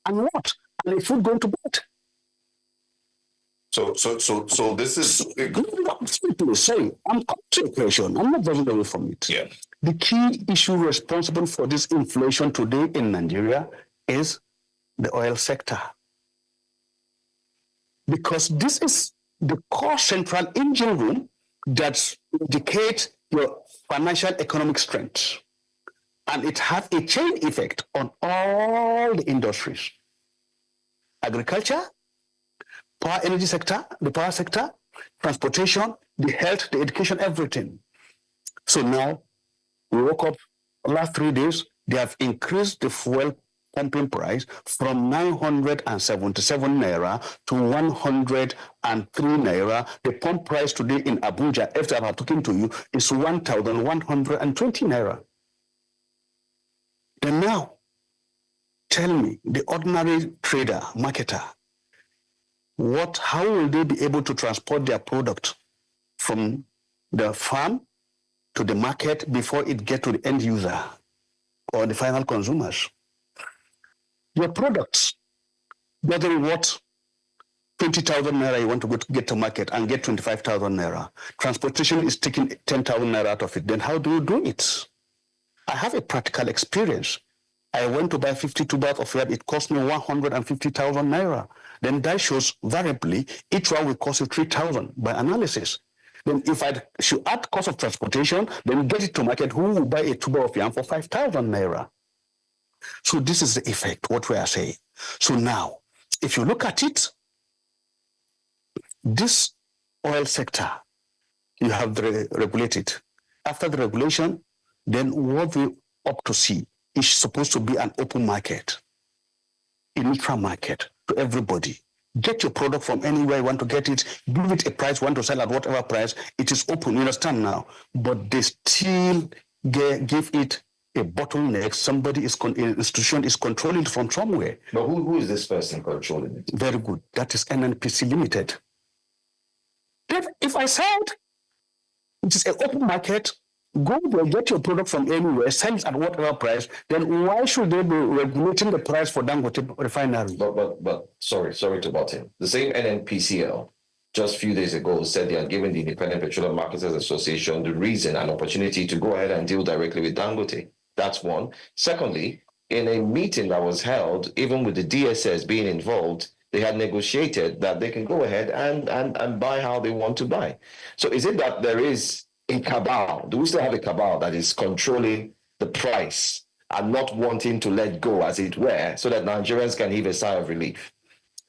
and what? And the food going to bed. So this is. I'm coming to a question. I'm not running away from it. Yeah. The key issue responsible for this inflation today in Nigeria is the oil sector. Because this is the core central engine room that indicates your financial economic strength. And it has a chain effect on all the industries. Agriculture, power energy sector, the power sector, transportation, the health, the education, everything. So now, we woke up last 3 days, they have increased the fuel pumping price from 977 naira to 103 naira. The pump price today in Abuja, after I'm talking to you, is 1,120 naira. Then now, tell me, the ordinary trader, marketer, how will they be able to transport their product from the farm to the market before it gets to the end user or the final consumers? Your products, whether what 20,000 naira you want to get to market and get 25,000 naira, transportation is taking 10,000 naira out of it. Then how do you do it? I have a practical experience. I went to buy 52 bags of oil. It cost me 150,000 naira. Then that shows variably each one will cost you 3,000 by analysis. Then if I should add cost of transportation, then get it to market, who will buy a tuber of yam for 5,000 naira? So this is the effect, what we are saying. So now, if you look at it, this oil sector, you have regulated. After the regulation, then what we opt to see is supposed to be an open market, a neutral market to everybody. Get your product from anywhere you want to get it, give it a price, want to sell at whatever price, it is open, you understand now? But they still give it a bottleneck. Somebody is, an institution is controlling it from somewhere. But who is this person controlling it? Very good. That is NNPC Limited. If I said it is an open market, go there, get your product from anywhere, sell it at whatever price, then why should they be regulating the price for Dangote refinery? But sorry to butt in. The same NNPCL just a few days ago said they are giving the Independent Petroleum Marketers Association the reason and opportunity to go ahead and deal directly with Dangote. That's one. Secondly, in a meeting that was held, even with the DSS being involved, they had negotiated that they can go ahead and buy how they want to buy. So is it that there is a cabal? Do we still have a cabal that is controlling the price and not wanting to let go, as it were, so that Nigerians can heave a sigh of relief?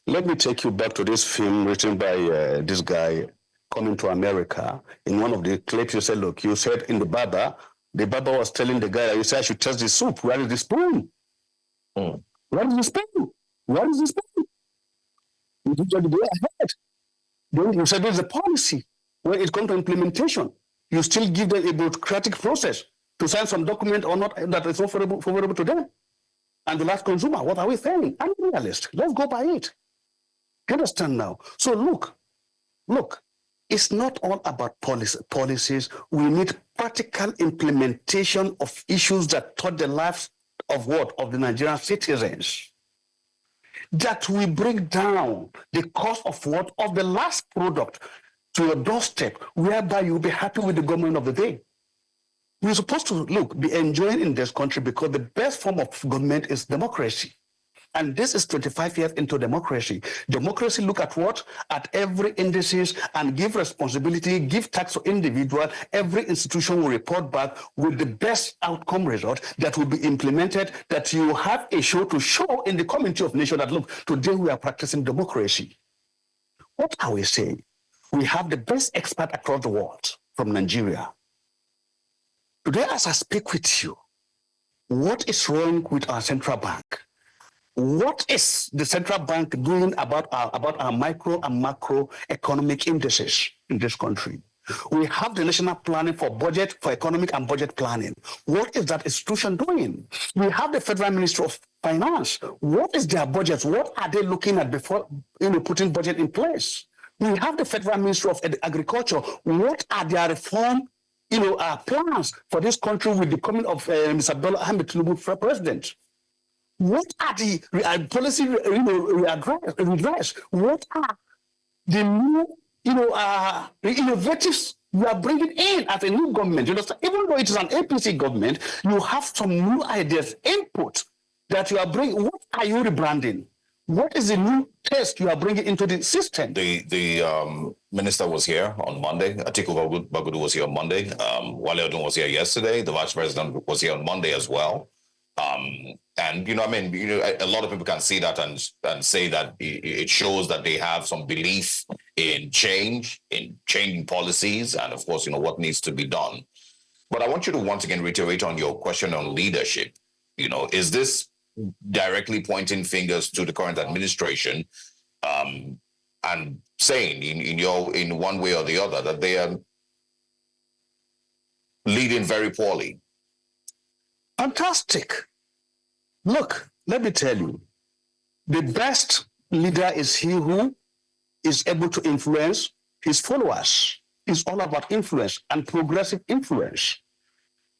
Let me take you back to this film written by this guy coming to America. In one of the clips, you said, look, you said in the barber was telling the guy, you said, I should test the soup. Where is the spoon? Where is the spoon? Where is the spoon? You did the day ahead. Then you said there's a policy. When it comes to implementation, you still give them a bureaucratic process to sign some document or not that is not favorable to them. And the last consumer, what are we saying? I'm a realist. Let's go by it. You understand now? So look, it's not all about policies. We need practical implementation of issues that touch the lives of what? Of the Nigerian citizens. That we bring down the cost of what? Of the last product to your doorstep, whereby you'll be happy with the government of the day. We're supposed to, be enjoying in this country because the best form of government is democracy. And this is 25 years into democracy. Democracy look at what? At every indices and give responsibility, give tax to individual. Every institution will report back with the best outcome result that will be implemented, that you have a show to show in the community of nations that, look, today we are practicing democracy. What are we saying? We have the best expert across the world from Nigeria. Today, as I speak with you, what is wrong with our central bank? What is the central bank doing about our micro and macro economic indices in this country? We have the national planning for budget, for economic and budget planning. What is that institution doing? We have the Federal Ministry of Finance. What is their budget? What are they looking at before putting budget in place? We have the Federal Ministry of Agriculture. What are their reform plans for this country with the coming of Mr. Bola Ahmed Tinubu for president? What are the policy redress? What are the new, innovatives you are bringing in as a new government? You understand? Even though it is an APC government, you have some new ideas, input that you are bringing. What are you rebranding? What is the new test you are bringing into the system? The minister was here on Monday. Atiku Bagudu was here on Monday. Wale Odun was here yesterday. The vice president was here on Monday as well. And a lot of people can see that and say that it shows that they have some belief in change, in changing policies, and of course, what needs to be done. But I want you to once again reiterate on your question on leadership. Is this directly pointing fingers to the current administration and saying in one way or the other that they are leading very poorly? Fantastic. Look, let me tell you, the best leader is he who is able to influence his followers. It's all about influence and progressive influence.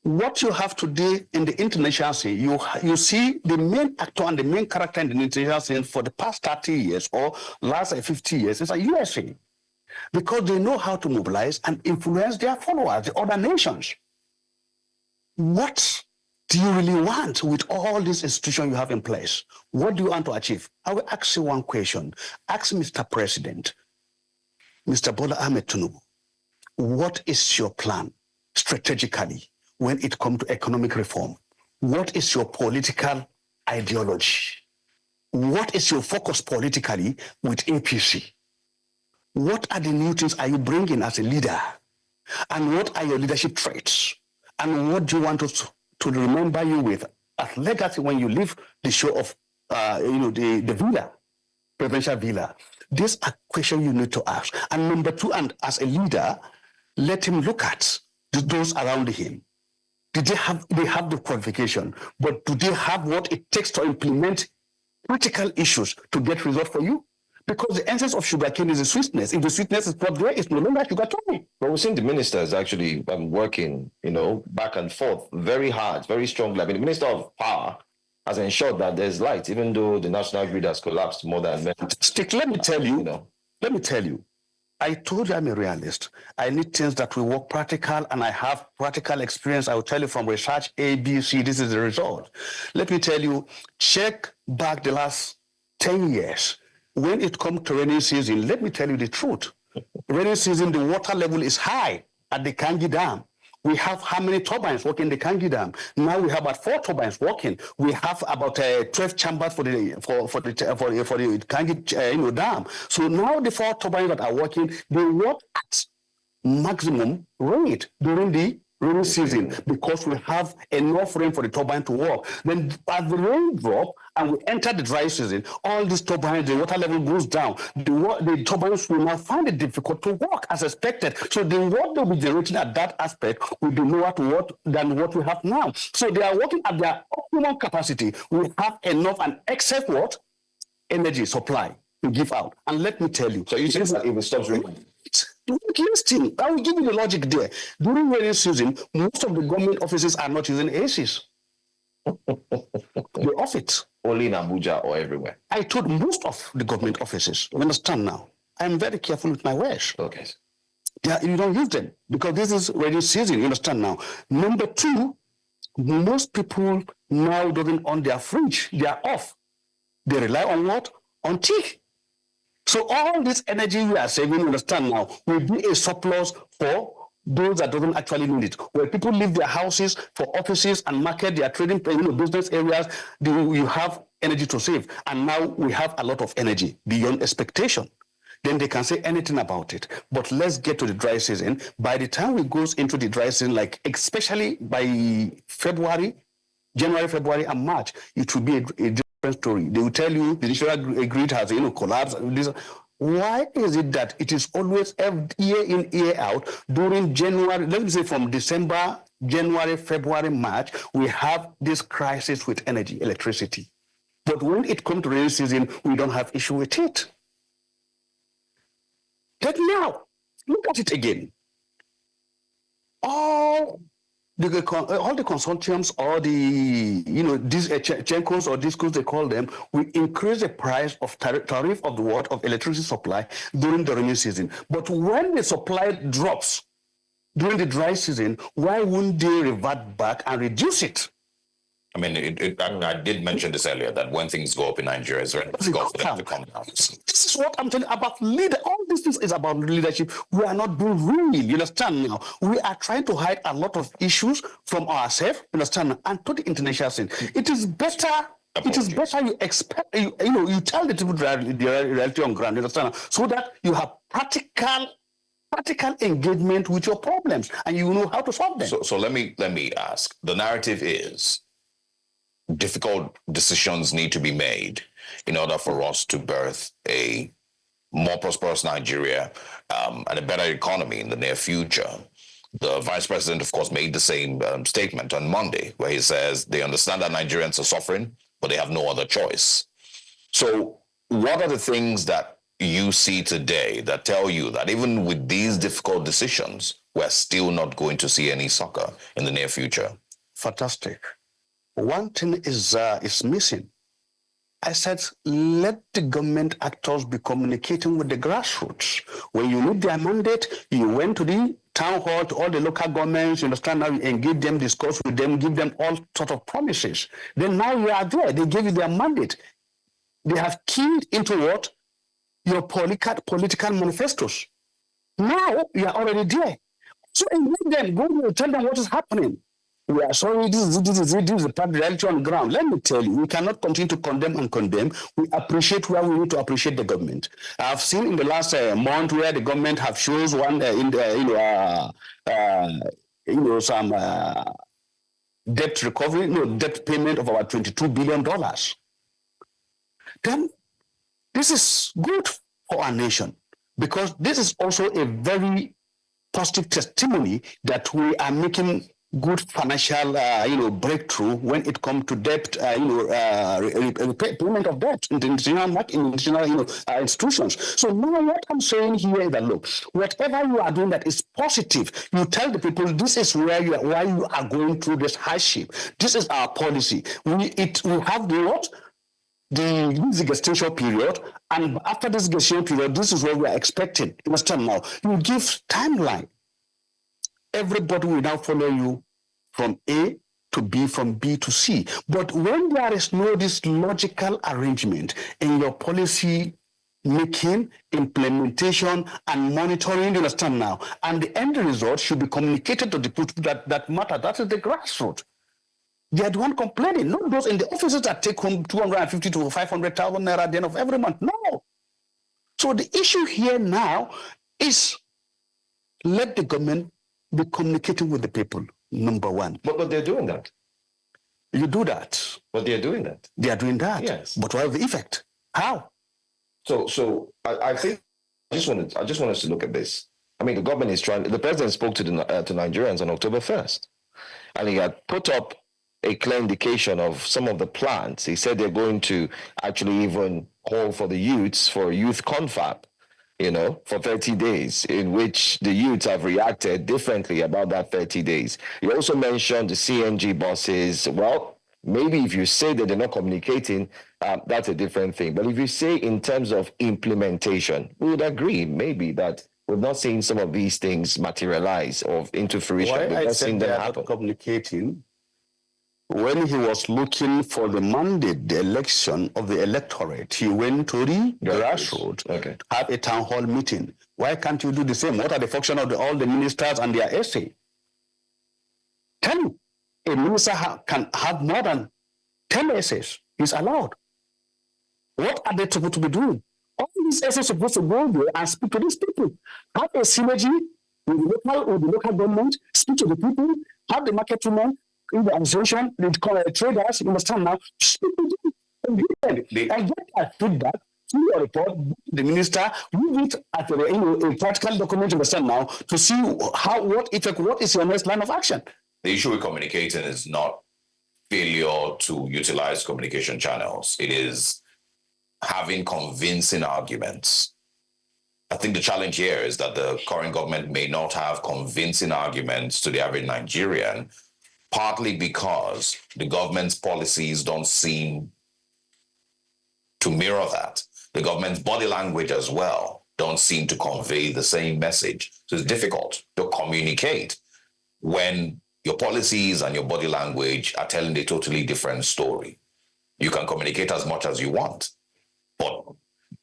What you have today in the international scene, you see the main actor and the main character in the international scene for the past 30 years or last 50 years is a USA, because they know how to mobilize and influence their followers, the other nations. What do you really want with all these institutions you have in place? What do you want to achieve? I will ask you one question. Ask Mr. President, Mr. Bola Ahmed Tinubu, what is your plan strategically when it comes to economic reform? What is your political ideology? What is your focus politically with APC? What are the new things are you bringing as a leader? And what are your leadership traits? And what do you want us to remember you with as legacy when you leave the show of, the villa, presidential villa? These are questions you need to ask. And number two, and as a leader, let him look at those around him. They have the qualification, but do they have what it takes to implement critical issues to get results for you? Because the essence of sugarcane is the sweetness. If the sweetness is not there, it's no longer sugarcane. But we've seen the ministers actually working, back and forth very hard, very strongly. I mean, the Minister of Power has ensured that there's light, even though the national grid has collapsed more than many. Let me tell you, I told you I'm a realist. I need things that will work practical, and I have practical experience. I will tell you from research A, B, C, this is the result. Let me tell you, check back the last 10 years. When it comes to rainy season, let me tell you the truth. Rainy season, the water level is high at the Kangi Dam. We have how many turbines working in the Kangi Dam? Now we have about 4 turbines working. We have about 12 chambers for the Kangi Dam. So now the 4 turbines that are working, they work at maximum rate during the rainy season because we have enough rain for the turbine to work. Then as the rain drop and we enter the dry season, all these turbines, the water level goes down. The turbines will now find it difficult to work as expected. So the work they'll be generating at that aspect will be lower than what we have now. So they are working at their optimum capacity. We have enough and excess what? Energy supply to give out. And let me tell you. So you think that it will stop raining? Listen, I will give you the logic there. During rainy season, most of the government offices are not using ACs. They off it. Only in Abuja or everywhere? I told most of the government offices. You understand now? I'm very careful with my words. Okay. You don't use them because this is rainy season. You understand now? Number two, most people now don't on their fridge. They are off. They rely on what? On tea. So all this energy we are saving, you understand now, will be a surplus for those that don't actually need it. Where people leave their houses for offices and market, their trading, business areas, you have energy to save. And now we have a lot of energy beyond expectation. Then they can say anything about it. But let's get to the dry season. By the time we goes into the dry season, like especially by January, February, and March, it will be a different story. They will tell you the national grid has collapsed. Why is it that it is always year in, year out during January, let me say from December, January, February, March, we have this crisis with energy, electricity. But when it comes to rainy season, we don't have issue with it. But now, look at it again. All the consortiums or these chencos or discos they call them, we increase the price of tariff of of electricity supply during the rainy season. But when the supply drops during the dry season, why wouldn't they revert back and reduce it? I mean, I did mention this earlier, that when things go up in Nigeria, it's very difficult for them to come down. This is what I'm telling you about leader. All this things is about leadership. We are not doing real, you understand now? We are trying to hide a lot of issues from ourselves, you understand, and to the international scene. It is better. It is better you expect, you tell the people the reality on ground, you understand, so that you have practical engagement with your problems and you know how to solve them. So let me ask. The narrative is difficult decisions need to be made in order for us to birth a more prosperous Nigeria and a better economy in the near future. The vice president, of course, made the same statement on Monday, where he says they understand that Nigerians are suffering, but they have no other choice. So what are the things that you see today that tell you that even with these difficult decisions, we're still not going to see any succor in the near future? Fantastic. One thing is missing. I said, let the government actors be communicating with the grassroots. When you need their mandate, you went to the town hall, to all the local governments, you understand, now you engage them, discuss with them, give them all sorts of promises. Then now you are there. They gave you their mandate. They have keyed into what? Your political manifestos. Now you are already there. So engage them, go there, tell them what is happening. We are sorry, this is the reality on the ground. Let me tell you, we cannot continue to condemn. We appreciate where we need to appreciate the government. I've seen in the last month where the government have shows one some debt recovery, debt payment of about $22 billion. Then this is good for our nation, because this is also a very positive testimony that we are making good financial, breakthrough when it comes to debt, payment of debt in the international institutions. So now what I'm saying here is that, look, whatever you are doing that is positive, you tell the people this is why you are going through this hardship. This is our policy. We have the gestation period, and after this gestation period, this is what we are expecting. You understand now? You give timeline. Everybody will now follow you from A to B, from B to C. But when there is this logical arrangement in your policy making, implementation, and monitoring, you understand now, and the end result should be communicated to the people that matter. That is the grassroots. They are the one complaining, not those in the offices that take home 250 to 500,000 naira at the end of every month. No. So the issue here now is let the government be communicating with the people, number one. But they're doing that. You do that. But they're doing that. They are doing that. Yes. But what is the effect? How? So I think I just want us to look at this. I mean, the government is trying. The president spoke to Nigerians on October 1st, and he had put up a clear indication of some of the plans. He said they're going to actually even call for the youths for a youth confab, for 30 days, in which the youths have reacted differently about that 30 days. He also mentioned the CNG buses. Well, maybe if you say that they're not communicating, that's a different thing. But if you say in terms of implementation, we would agree maybe that we're not seeing some of these things materialize or into fruition. Why I said they are not communicating, when he was looking for the mandate, the election of the electorate, he went to the grassroots, have a town hall meeting. Why can't you do the same? What are the function of all the ministers and their essay? Tell me, a minister can have more than 10 essays. He's allowed. What are they supposed to be doing? All these essays are supposed to go there and speak to these people. Have a synergy with the local government, speak to the people, have the market women, in the administration, the traders, you understand now, speak to them and get that feedback through your report, the minister, use it as a practical document, you understand now, to see what is your next line of action. The issue with communicating is not failure to utilize communication channels. It is having convincing arguments. I think the challenge here is that the current government may not have convincing arguments to the average Nigerian, partly because the government's policies don't seem to mirror that. The government's body language as well don't seem to convey the same message. So it's difficult to communicate when your policies and your body language are telling a totally different story. You can communicate as much as you want, but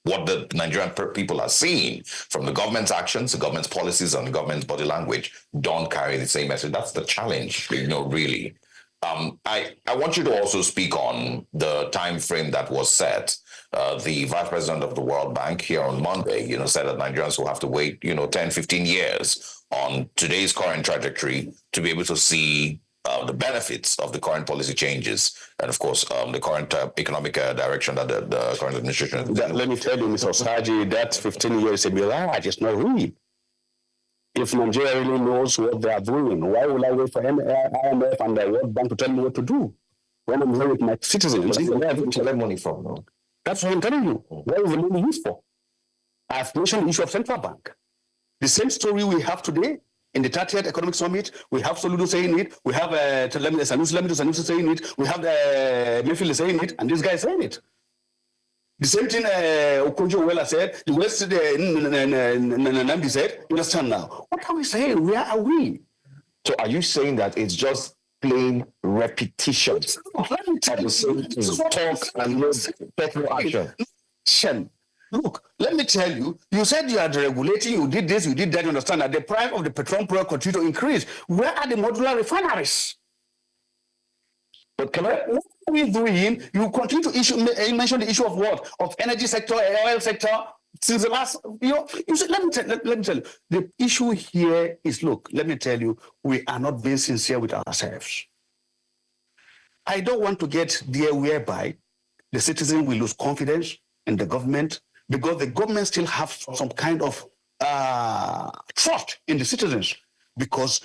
what the Nigerian people are seeing from the government's actions, the government's policies, and the government's body language don't carry the same message. That's the challenge, really. I want you to also speak on the time frame that was set. The vice president of the World Bank here on Monday, said that Nigerians will have to wait, 10, 15 years on today's current trajectory to be able to see the benefits of the current policy changes and, of course, the current economic direction that the current administration is. Let me tell you, Mr. Osaji, that 15 years is a mirage. It's not real. If Nigeria really knows what they are doing, why will I wait for IMF and the World Bank to tell me what to do when I'm here with my citizens? Where have you collect money from? No? That's what I'm telling you. What is the money used for? I've mentioned the issue of central bank. The same story we have today. In the 30th Economic Summit, we have Soludo saying it, we have Sanusi saying it, we have Mayfield saying it, and this guy is saying it. The same thing Okonjo-Iweala said, the West Namdi said, you understand now. What are we saying? Where are we? So are you saying that it's just plain repetition? Let me tell you. Talk and personal action. Look, let me tell you, you said you are regulating, you did this, you did that, you understand that the price of the petroleum product continue to increase. Where are the modular refineries? But what are we doing? You continue to mention the issue of what? Of energy sector, oil sector, Since the last, you see, let me tell you, the issue here is, look, let me tell you, we are not being sincere with ourselves. I don't want to get there whereby the citizen will lose confidence in the government because the government still have some kind of trust in the citizens. Because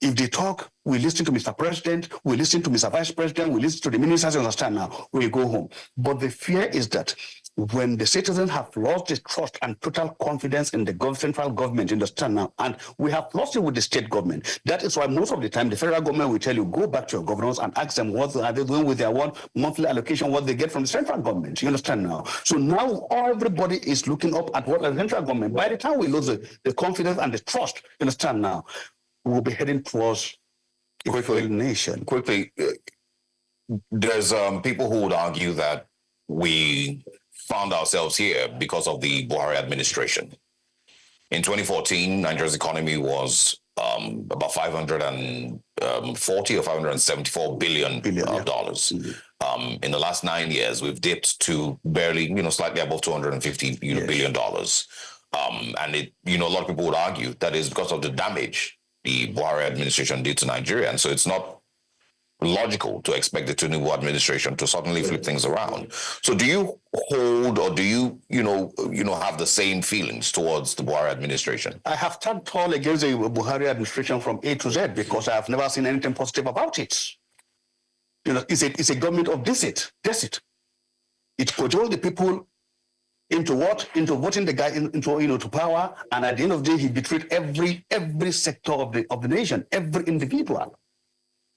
if they talk, we listen to Mr. President, we listen to Mr. Vice President, we listen to the ministers, you understand now, we go home. But the fear is that when the citizens have lost the trust and total confidence in the central government, you understand now, and we have lost it with the state government. That is why most of the time the federal government will tell you, go back to your governors and ask them what are they doing with their monthly allocation, what they get from the central government. You understand now? So now everybody is looking up at what the central government. By the time we lose the confidence and the trust, you understand now, we'll be heading towards a failed nation. Quickly, there's people who would argue that we found ourselves here because of the Buhari administration. In 2014, Nigeria's economy was about 540 or 574 billion dollars. In the last 9 years, we've dipped to barely, slightly above 250 billion dollars. And it, a lot of people would argue that is because of the damage the Buhari administration did to Nigeria. And so it's not logical to expect the Tinubu administration to suddenly flip things around. So do you hold, or do you, have the same feelings towards the Buhari administration? I have turned tall against the Buhari administration from A to Z because I have never seen anything positive about it. It's a government of deceit. It cajoled the people into what? Into voting the guy into to power, and at the end of the day, he betrayed every sector of the nation, every individual.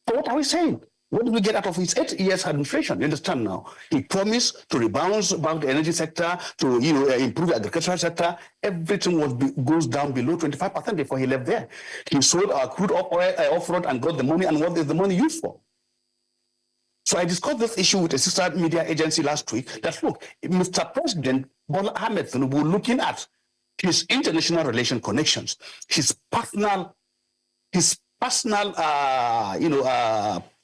So what are we saying? What did we get out of his 8 years administration? You understand now? He promised to rebound about the energy sector, to improve the agricultural sector. Everything goes down below 25% before he left there. He sold our crude oil off-road and got the money, and what is the money used for? So I discussed this issue with a sister media agency last week. That look, Mr. President Bola Ahmed Tinubu, looking at his international relation connections, his personal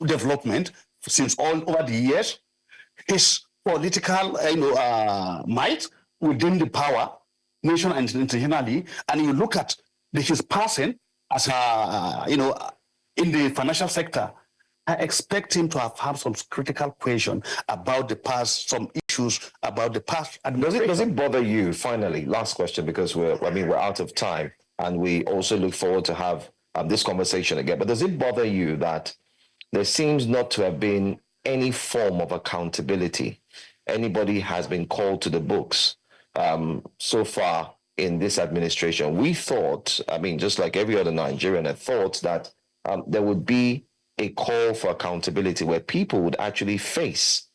development since all over the years, his political might within the power, nation and internationally, and you look at his passing as in the financial sector. I expect him to have had some critical question about the past, some issues about the past. And does it bother you, finally, last question, because we're out of time, and we also look forward to have this conversation again, but does it bother you that there seems not to have been any form of accountability? Anybody has been called to the books so far in this administration? We thought, just like every other Nigerian, had thought that there would be a call for accountability where people would actually face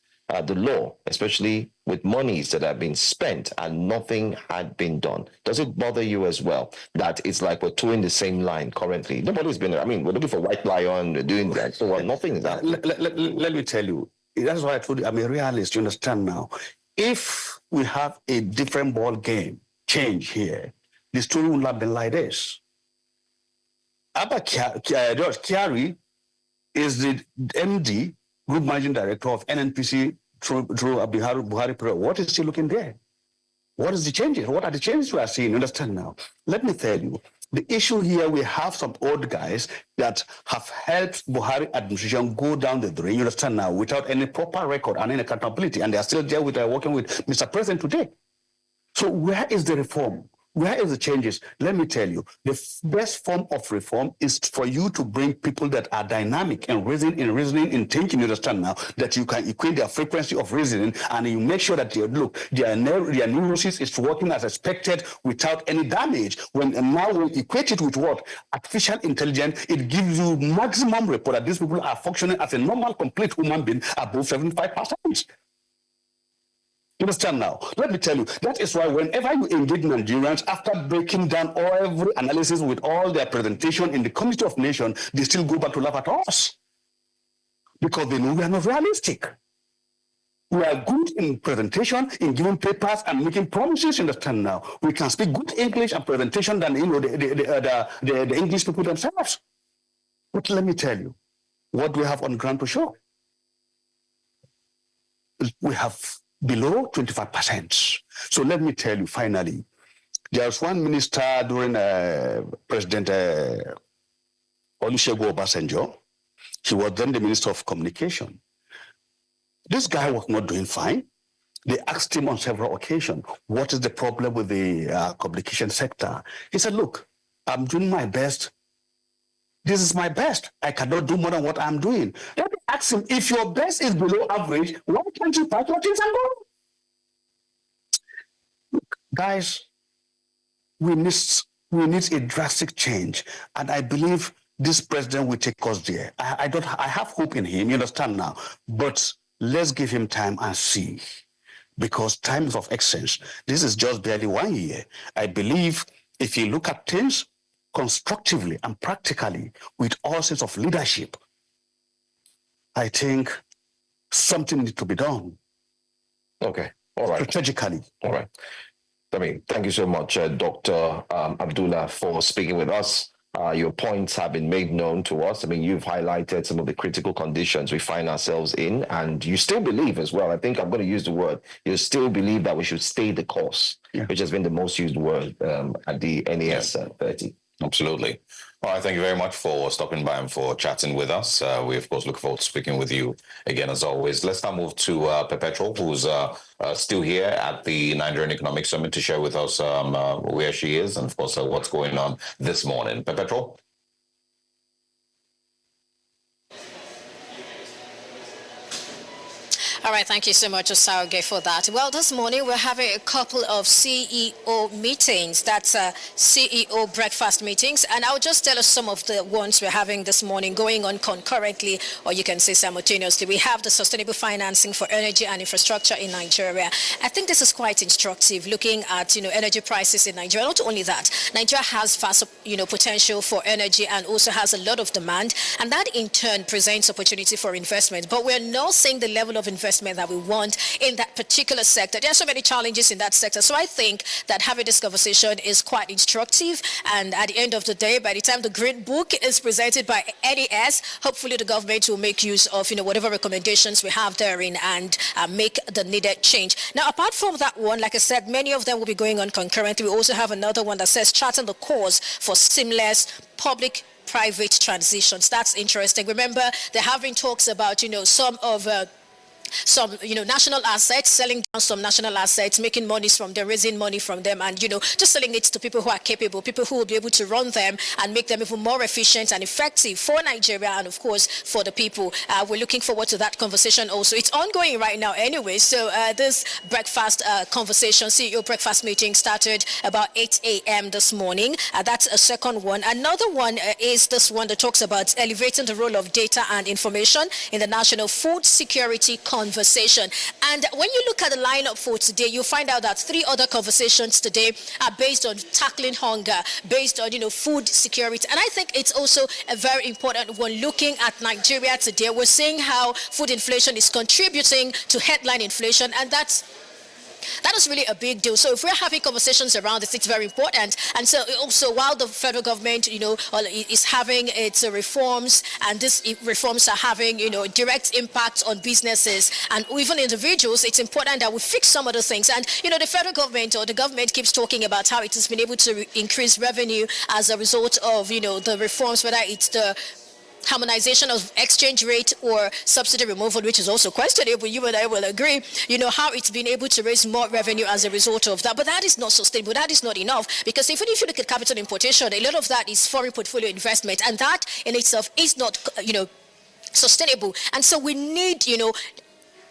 the law, especially with monies that have been spent and nothing had been done. Does it bother you as well that it's like we're towing the same line currently? Nobody's been, we're looking for white lion, we're doing that, so nothing is happening. Let me tell you, that's why I told you I'm a realist, you understand now. If we have a different ball game change here, the story will not be like this. Abba Kyari is the MD, Group Managing Director of NNPC through Buhari period. What is he looking there? What is the changes? What are the changes we are seeing? You understand now? Let me tell you, the issue here, we have some old guys that have helped Buhari administration go down the drain, you understand now, without any proper record and any accountability, and they are still there working with Mr. President today. So where is the reform? Where is the changes? Let me tell you, the best form of reform is for you to bring people that are dynamic and reasoning, in thinking, you understand now, that you can equate their frequency of reasoning, and you make sure that their neurosis is working as expected without any damage. Now we equate it with what? Artificial intelligence, it gives you maximum report that these people are functioning as a normal, complete human being above 75%. You understand now? Let me tell you, that is why whenever you engage Nigerians, after breaking down every analysis with all their presentation in the Committee of Nations, they still go back to laugh at us. Because they know we are not realistic. We are good in presentation, in giving papers and making promises, you understand now. We can speak good English and presentation than the English people themselves. But let me tell you, what do we have on ground to show? We have below 25%. So let me tell you finally, there was one minister during President Olusegun Obasanjo. He was then the Minister of Communication. This guy was not doing fine. They asked him on several occasions, what is the problem with the communication sector? He said, look, I'm doing my best. This is my best. I cannot do more than what I'm doing. Let me ask him, if your best is below average, why can't you pack your things and go? Look, guys, we need a drastic change. And I believe this president will take us there. I have hope in him, you understand now. But let's give him time and see. Because time is of essence. This is just barely 1 year. I believe if you look at things constructively and practically with all sorts of leadership, I think something needs to be done. Okay, all right. Strategically. All right. I mean, thank you so much, Dr. Abdullah, for speaking with us. Your points have been made known to us. I mean, you've highlighted some of the critical conditions we find ourselves in, and you still believe as well. I think I'm going to use the word. You still believe that we should stay the course, which has been the most used word at the NES 30. Absolutely. All right, thank you very much for stopping by and for chatting with us. We, of course, look forward to speaking with you again, as always. Let's now move to Perpetual, who's still here at the Nigerian Economic Summit to share with us where she is and, of course, what's going on this morning. Perpetual? All right, thank you so much, Osauge, for that. Well, this morning we're having a couple of CEO meetings. That's CEO breakfast meetings. And I'll just tell us some of the ones we're having this morning going on concurrently, or you can say simultaneously. We have the sustainable financing for energy and infrastructure in Nigeria. I think this is quite instructive, looking at, energy prices in Nigeria. Not only that, Nigeria has vast, potential for energy and also has a lot of demand. And that in turn presents opportunity for investment. But we're not seeing the level of investment that we want in that particular sector. There are so many challenges in that sector. So I think that having this conversation is quite instructive. And at the end of the day, by the time the Green Book is presented by NES, hopefully the government will make use of, whatever recommendations we have therein and make the needed change. Now, apart from that one, like I said, many of them will be going on concurrently. We also have another one that says charting the course for seamless public-private transitions. That's interesting. Remember, there have been talks about, some national assets, selling down some national assets, making monies from them, raising money from them, and, just selling it to people who are capable, people who will be able to run them and make them even more efficient and effective for Nigeria and, of course, for the people. We're looking forward to that conversation also. It's ongoing right now anyway. So this breakfast conversation, CEO breakfast meeting started about 8 a.m. this morning. That's a second one. Another one is this one that talks about elevating the role of data and information in the national food security conversation. And when you look at the lineup for today, you'll find out that 3 other conversations today are based on tackling hunger, based on, food security. And I think it's also a very important one looking at Nigeria today. We're seeing how food inflation is contributing to headline inflation, and that is really a big deal. So if we're having conversations around this, it's very important. And so also while the federal government, is having its reforms, and these reforms are having, direct impact on businesses and even individuals, it's important that we fix some of the things. And, the federal government or the government keeps talking about how it has been able to increase revenue as a result of, the reforms, whether it's the harmonization of exchange rate or subsidy removal, which is also questionable. You and I will agree, how it's been able to raise more revenue as a result of that. But that is not sustainable. That is not enough, because even if you look at capital importation, a lot of that is foreign portfolio investment, and that in itself is not, sustainable. And so we need,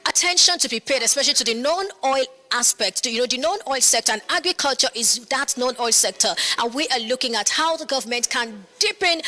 attention to be paid, especially to the non-oil aspect, the non-oil sector, and agriculture is that non-oil sector. And we are looking at how the government can dip in,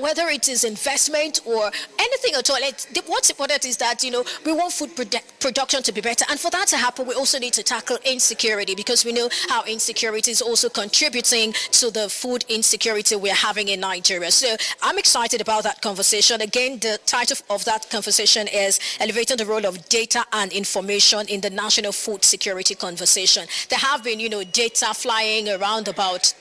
whether it is investment or anything at all. What's important is that, we want food production to be better. And for that to happen, we also need to tackle insecurity, because we know how insecurity is also contributing to the food insecurity we're having in Nigeria. So I'm excited about that conversation. Again, the title of that conversation is Elevating the Role of Data and Information in the National Food Security Conversation. There have been, data flying around about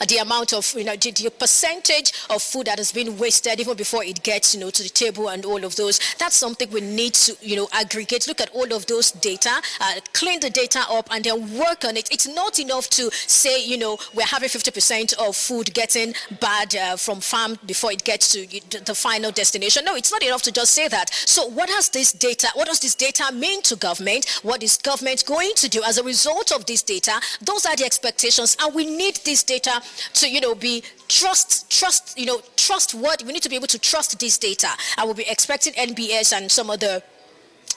the amount of, the percentage of food that has been wasted even before it gets, to the table and all of those. That's something we need to, aggregate, look at all of those data, clean the data up and then work on it. It's not enough to say, we're having 50% of food getting bad from farm before it gets to the final destination. No, it's not enough to just say that. So what does this data mean to government? What is government going to do as a result of this data? Those are the expectations, and we need this data to be trustworthy. We need to be able to trust this data. I will be expecting NBS and some other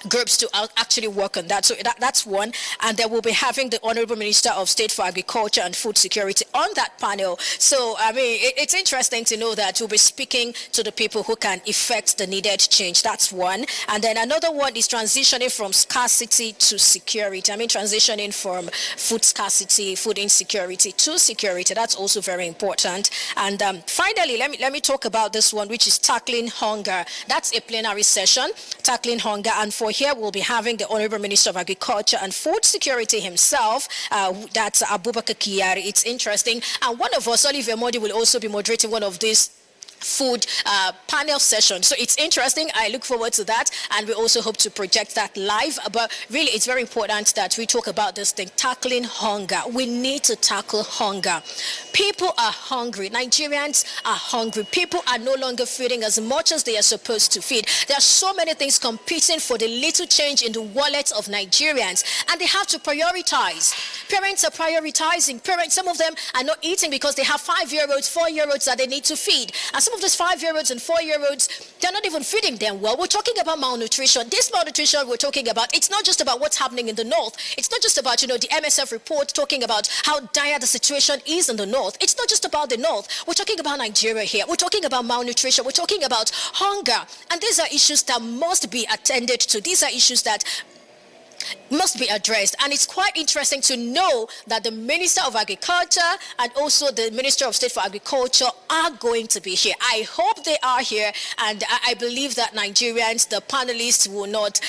groups to actually work on that. So that's one. And then we'll be having the Honorable Minister of State for Agriculture and Food Security on that panel. So, it's interesting to know that we'll be speaking to the people who can effect the needed change. That's one. And then another one is transitioning from scarcity to security. Transitioning from food scarcity, food insecurity to security. That's also very important. And finally, let me talk about this one, which is tackling hunger. That's a plenary session, tackling hunger. And for here, we'll be having the Honorable Minister of Agriculture and Food Security himself, that's Abubakar Kiyari. It's interesting. And one of us, Oliver Modi, will also be moderating one of these food panel session. So it's interesting. I look forward to that, and we also hope to project that live. But really, it's very important that we talk about this thing, tackling hunger. We need to tackle hunger. People are hungry. Nigerians are hungry. People are no longer feeding as much as they are supposed to feed. There are so many things competing for the little change in the wallets of Nigerians, and they have to prioritize. Parents are prioritizing. Some of them are not eating because they have 5-year-olds, 4-year-olds that they need to feed. And some of these 5-year-olds and 4-year-olds, they're not even feeding them well. We're talking about malnutrition. This malnutrition we're talking about, it's not just about what's happening in the north. It's not just about, the MSF report talking about how dire the situation is in the north. It's not just about the north. We're talking about Nigeria here. We're talking about malnutrition. We're talking about hunger. And these are issues that must be attended to. These are issues that must be addressed. And it's quite interesting to know that the Minister of Agriculture and also the Minister of State for Agriculture are going to be here. I hope they are here, and I believe that Nigerians, the panelists, will not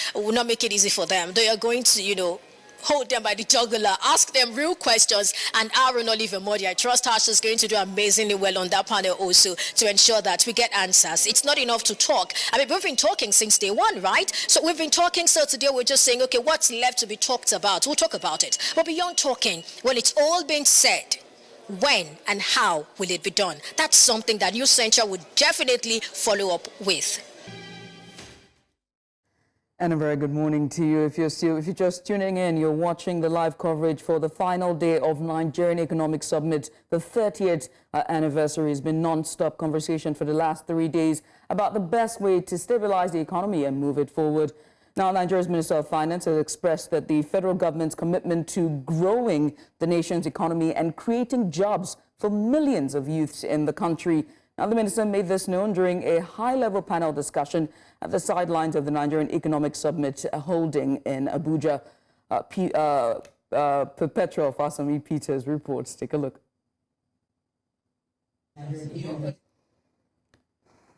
make it easy for them. They are going to, hold them by the jugular, ask them real questions, and Aaron Oliver Modi, I trust her, she's going to do amazingly well on that panel also to ensure that we get answers. It's not enough to talk. We've been talking since day one, right? So we've been talking, so today we're just saying, okay, what's left to be talked about? We'll talk about it. But beyond talking, when it's all been said, when and how will it be done? That's something that News Central would definitely follow up with. And a very good morning to you. If you're just tuning in, you're watching the live coverage for the final day of Nigerian Economic Summit. The 30th anniversary has been non-stop conversation for the last 3 days about the best way to stabilize the economy and move it forward. Now, Nigeria's Minister of Finance has expressed that the federal government's commitment to growing the nation's economy and creating jobs for millions of youths in the country. Now, the minister made this known during a high-level panel discussion at the sidelines of the Nigerian Economic Summit holding in Abuja. Perpetual Fasami Peters reports. Take a look.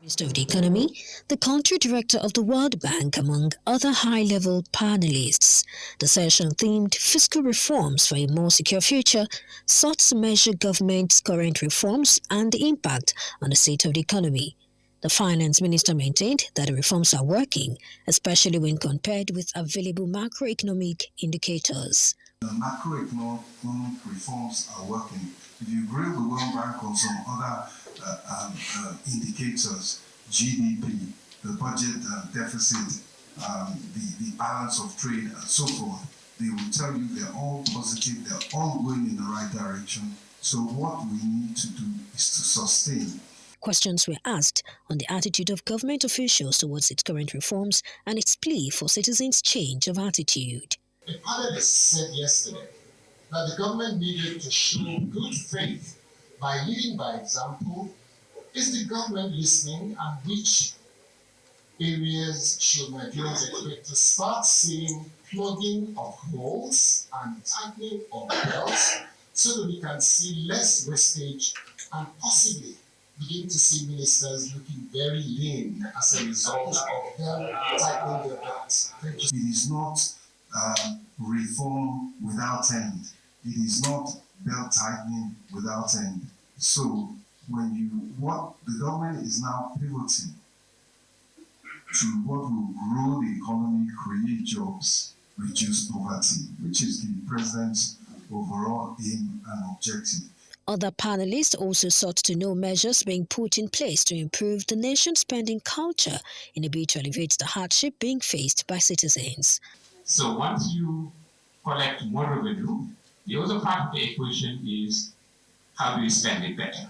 Minister of the Economy, the country director of the World Bank, among other high-level panelists. The session themed Fiscal Reforms for a More Secure Future sought to measure government's current reforms and the impact on the state of the economy. The finance minister maintained that the reforms are working, especially when compared with available macroeconomic indicators. The macroeconomic reforms are working. If you grill the World Bank on some other indicators, GDP, the budget deficit, the balance of trade, and so forth, they will tell you they're all positive, they're all going in the right direction. So what we need to do is to sustain. Questions were asked on the attitude of government officials towards its current reforms and its plea for citizens' change of attitude. The panelists said yesterday that the government needed to show good faith by leading by example. Is the government listening, and which areas should Nigerians expect to start seeing plugging of holes and tightening of belts so that we can see less wastage and possibly begin to see ministers looking very lean as a result of them tightening their belts? Thank you. It is not reform without end. it is not belt tightening without end. So what the government is now pivoting to what will grow the economy, create jobs, reduce poverty, which is the president's overall aim and objective. Other panelists also sought to know measures being put in place to improve the nation's spending culture in a bid to alleviate the hardship being faced by citizens. So once you collect more revenue, the other part of the equation is how do you spend it better?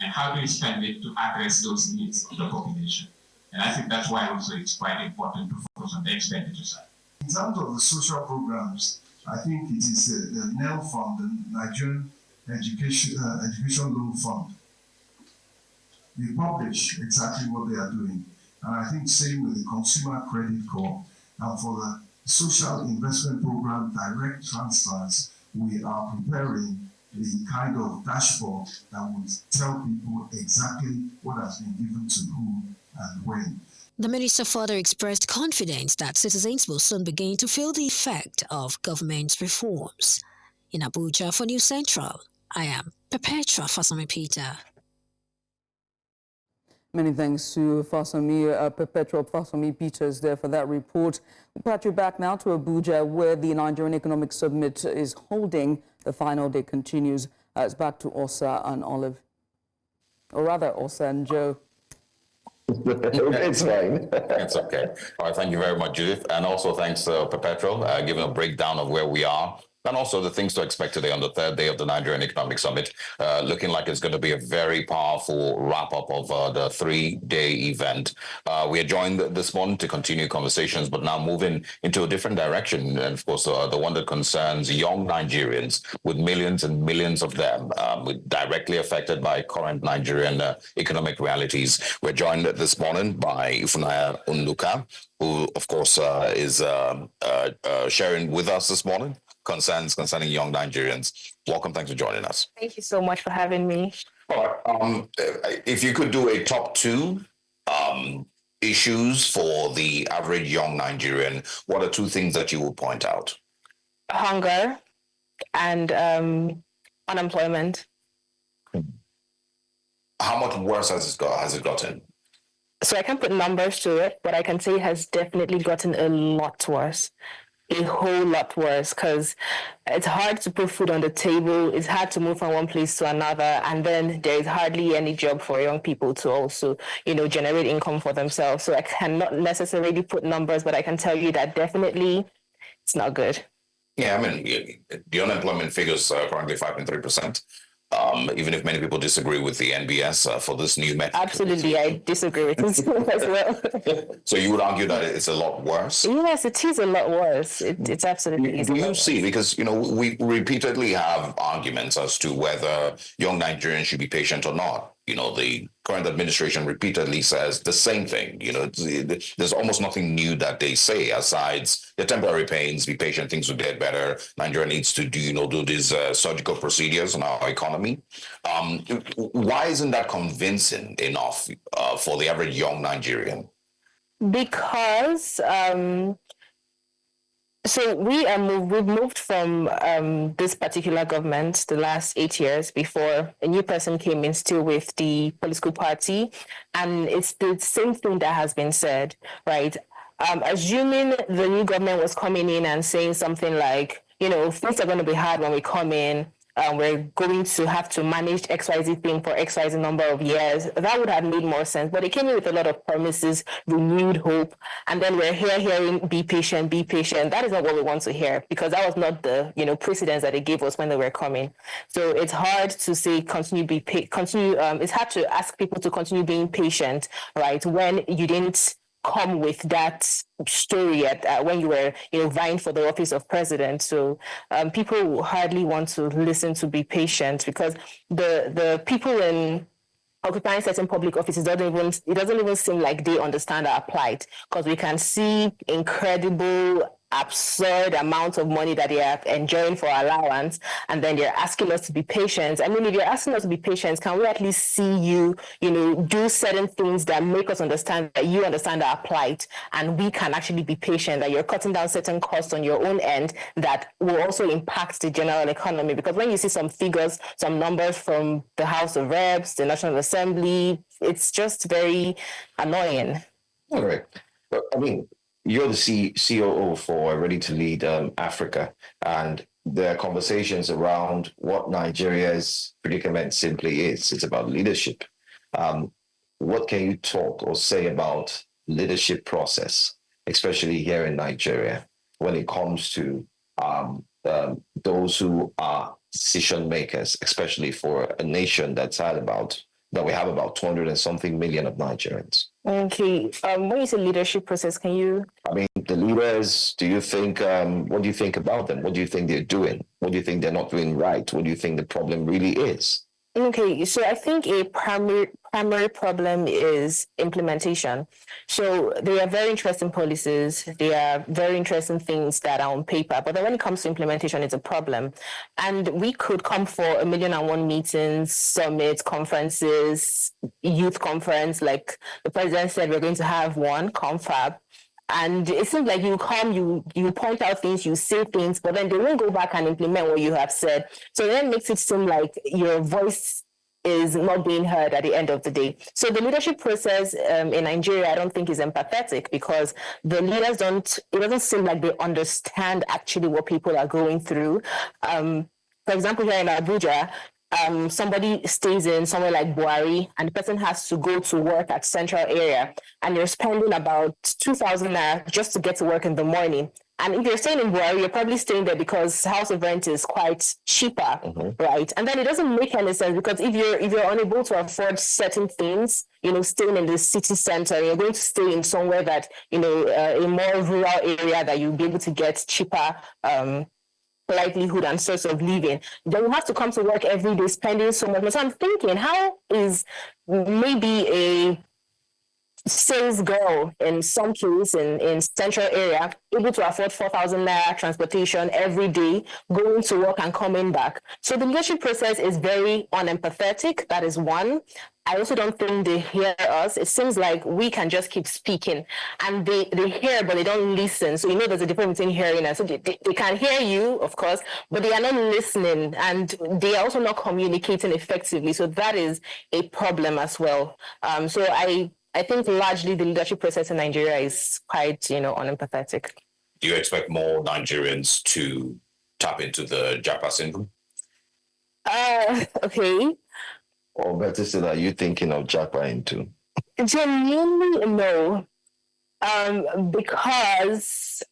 And how do you spend it to address those needs of the population? And I think that's why also it's quite important to focus on the expenditure side. In terms of the social programs, I think it is the NEL Fund, the Nigerian Education Loan Fund. They publish exactly what they are doing. And I think same with the Consumer Credit Corps. And for the Social Investment Program direct transfers, we are preparing the kind of dashboard that will tell people exactly what has been given to whom and when. The minister further expressed confidence that citizens will soon begin to feel the effect of government's reforms. In Abuja for News Central, I am Perpetua Fasami-Peter. Many thanks to Perpetua Fasami-Peters there for that report. We'll patch you back now to Abuja, where the Nigerian Economic Summit is holding. The final day continues. It's back to Osa and Olive. Or rather, Osa and Joe. It's fine. It's okay. All right, thank you very much, Judith. And also thanks, Perpetual, giving a breakdown of where we are. And also the things to expect today on the third day of the Nigerian Economic Summit, looking like it's going to be a very powerful wrap-up of the three-day event. We are joined this morning to continue conversations, but now moving into a different direction. And of course, the one that concerns young Nigerians, with millions and millions of them directly affected by current Nigerian economic realities. We're joined this morning by Ifunaya Nduka, who, of course, is sharing with us this morning concerning young Nigerians. Welcome. Thanks for joining us. Thank you so much for having me. All right. If you could do a top two issues for the average young Nigerian, what are two things that you would point out? Hunger and unemployment. How much worse has it gotten? So I can't put numbers to it, but I can say it has definitely gotten a lot worse. A whole lot worse, because it's hard to put food on the table. It's hard to move from one place to another, and then there is hardly any job for young people to also, generate income for themselves. So I cannot necessarily put numbers, but I can tell you that definitely it's not good. Yeah, I mean, the unemployment figures are currently 5.3%. Even if many people disagree with the NBS for this new metric. Absolutely, I disagree with it as well. So you would argue that it's a lot worse? Yes, it is a lot worse. It's absolutely. Do you see, because, we repeatedly have arguments as to whether young Nigerians should be patient or not. The current administration repeatedly says the same thing. There's almost nothing new that they say aside the temporary pains, be patient, things will get better. Nigeria needs to do these surgical procedures on our economy. Why isn't that convincing enough for the average young Nigerian? Because so we've moved from this particular government the last 8 years before a new person came in, still with the political party, and it's the same thing that has been said, right? Assuming the new government was coming in and saying something like, things are going to be hard when we come in. We're going to have to manage XYZ thing for XYZ number of years. That would have made more sense. But it came in with a lot of promises, renewed hope. And then we're hearing, be patient, be patient. That is not what we want to hear, because that was not the, precedence that they gave us when they were coming. So it's hard to say it's hard to ask people to continue being patient, right, when you didn't come with that story when you were vying for the office of president. So people hardly want to listen to be patient, because the people in occupying certain public offices it doesn't even seem like they understand our plight, because we can see incredible absurd amount of money that they are enjoying for allowance, and then they're asking us to be patient. I mean, if you're asking us to be patient, can we at least see you, do certain things that make us understand that you understand our plight, and we can actually be patient, that you're cutting down certain costs on your own end that will also impact the general economy? Because when you see some figures, some numbers from the House of Reps, the National Assembly, it's just very annoying. All right. But, I mean, you're the COO for Ready to Lead Africa, and there are conversations around what Nigeria's predicament simply is. It's about leadership. What can you talk or say about leadership process, especially here in Nigeria, when it comes to those who are decision makers, especially for a nation that we have about 200 and something million of Nigerians? Okay. When you say leadership process, can you? I mean, the leaders, do you think, what do you think about them? What do you think they're doing? What do you think they're not doing right? What do you think the problem really is? Okay, so I think a primary problem is implementation. So they are very interesting policies. They are very interesting things that are on paper, but then when it comes to implementation, it's a problem. And we could come for 1,000,001 meetings, summits, conferences, youth conference, like the president said, we're going to have one, confab. And it seems like you come, you point out things, you say things, but then they won't go back and implement what you have said. So that makes it seem like your voice is not being heard at the end of the day. So the leadership process in Nigeria, I don't think is empathetic, because the leaders it doesn't seem like they understand actually what people are going through. For example, here in Abuja, somebody stays in somewhere like Buhari, and the person has to go to work at central area, and you're spending about 2,000 naira just to get to work in the morning. And if you're staying in Buhari, you're probably staying there because house of rent is quite cheaper, right? And then it doesn't make any sense, because if you're unable to afford certain things, staying in the city center, you're going to stay in somewhere that, a more rural area that you'll be able to get cheaper livelihood and source of living, then you have to come to work every day spending so much. So I'm thinking, how is maybe a sales girl in some case in central area able to afford 4,000 naira transportation every day, going to work and coming back? So the leadership process is very unempathetic. That is one. I also don't think they hear us. It seems like we can just keep speaking, and they hear, but they don't listen. So, there's a difference between hearing and so they can hear you, of course, but they are not listening, and they are also not communicating effectively. So that is a problem as well. So I think largely the leadership process in Nigeria is quite, unempathetic. Do you expect more Nigerians to tap into the Japa syndrome? Okay. Or better still, are you thinking of Japa into? Genuinely, no. Because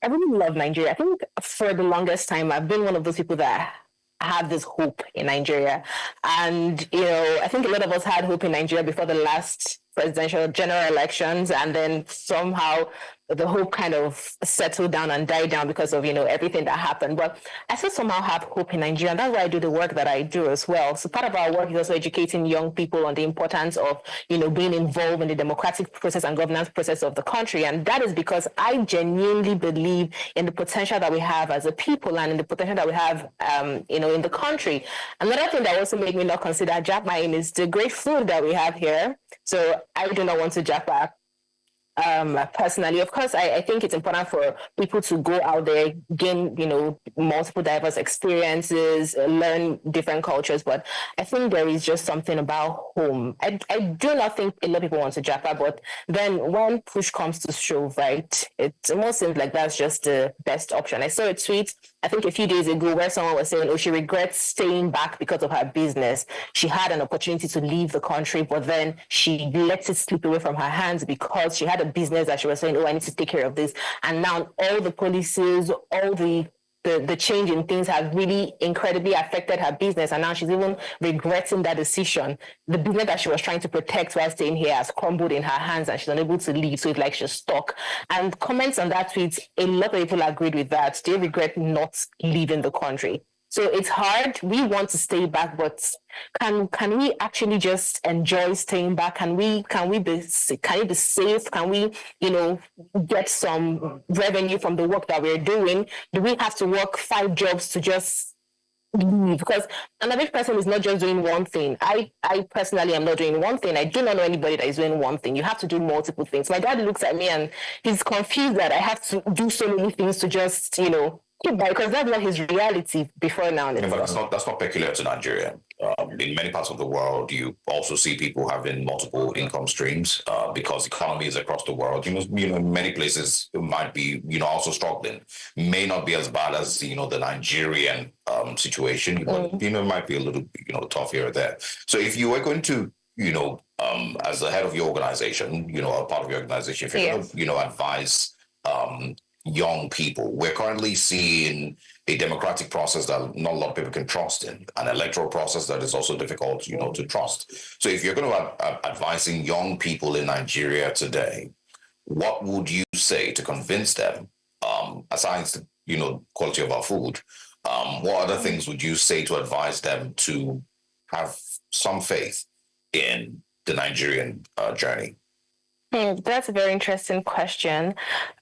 I really love Nigeria. I think for the longest time, I've been one of those people that have this hope in Nigeria. And, I think a lot of us had hope in Nigeria before the last presidential general elections, and then somehow the hope kind of settled down and died down because of, everything that happened. But I still somehow have hope in Nigeria, and that's why I do the work that I do as well. So part of our work is also educating young people on the importance of, being involved in the democratic process and governance process of the country. And that is because I genuinely believe in the potential that we have as a people, and in the potential that we have, in the country. Another thing that also made me not consider Japa is the great food that we have here. So I do not want to Japa. Personally, of course, I think it's important for people to go out there, gain, multiple diverse experiences, learn different cultures. But I think there is just something about home. I do not think a lot of people want to Japa, but then when push comes to shove, right, it almost seems like that's just the best option. I saw a tweet, I think a few days ago, where someone was saying, she regrets staying back because of her business. She had an opportunity to leave the country, but then she lets it slip away from her hands because she had a business that she was saying, I need to take care of this. And now all the policies, all the change in things have really incredibly affected her business. And now she's even regretting that decision. The business that she was trying to protect while staying here has crumbled in her hands, and she's unable to leave. So it's like she's stuck. And comments on that tweet, a lot of people agreed with that. They regret not leaving the country. So it's hard. We want to stay back, but can we actually just enjoy staying back? Can it be safe? Can we, get some revenue from the work that we're doing? Do we have to work 5 jobs to just leave? Because an average person is not just doing one thing. I personally am not doing one thing. I do not know anybody that is doing one thing. You have to do multiple things. My dad looks at me and he's confused that I have to do so many things to just, keep by, because that's not his reality before now. Yeah, but that's not peculiar to Nigeria. In many parts of the world, you also see people having multiple income streams because economies across the world, in many places it might be, also struggling. May not be as bad as, the Nigerian situation, but, it might be a little, tough here or there. So if you were going to, as the head of your organization, or part of your organization, if you're going to, advise young people, we're currently seeing a democratic process that not a lot of people can trust in, an electoral process that is also difficult, to trust. So if you're going to advising young people in Nigeria today, what would you say to convince them, aside the, quality of our food, what other things would you say to advise them to have some faith in the Nigerian journey? That's a very interesting question.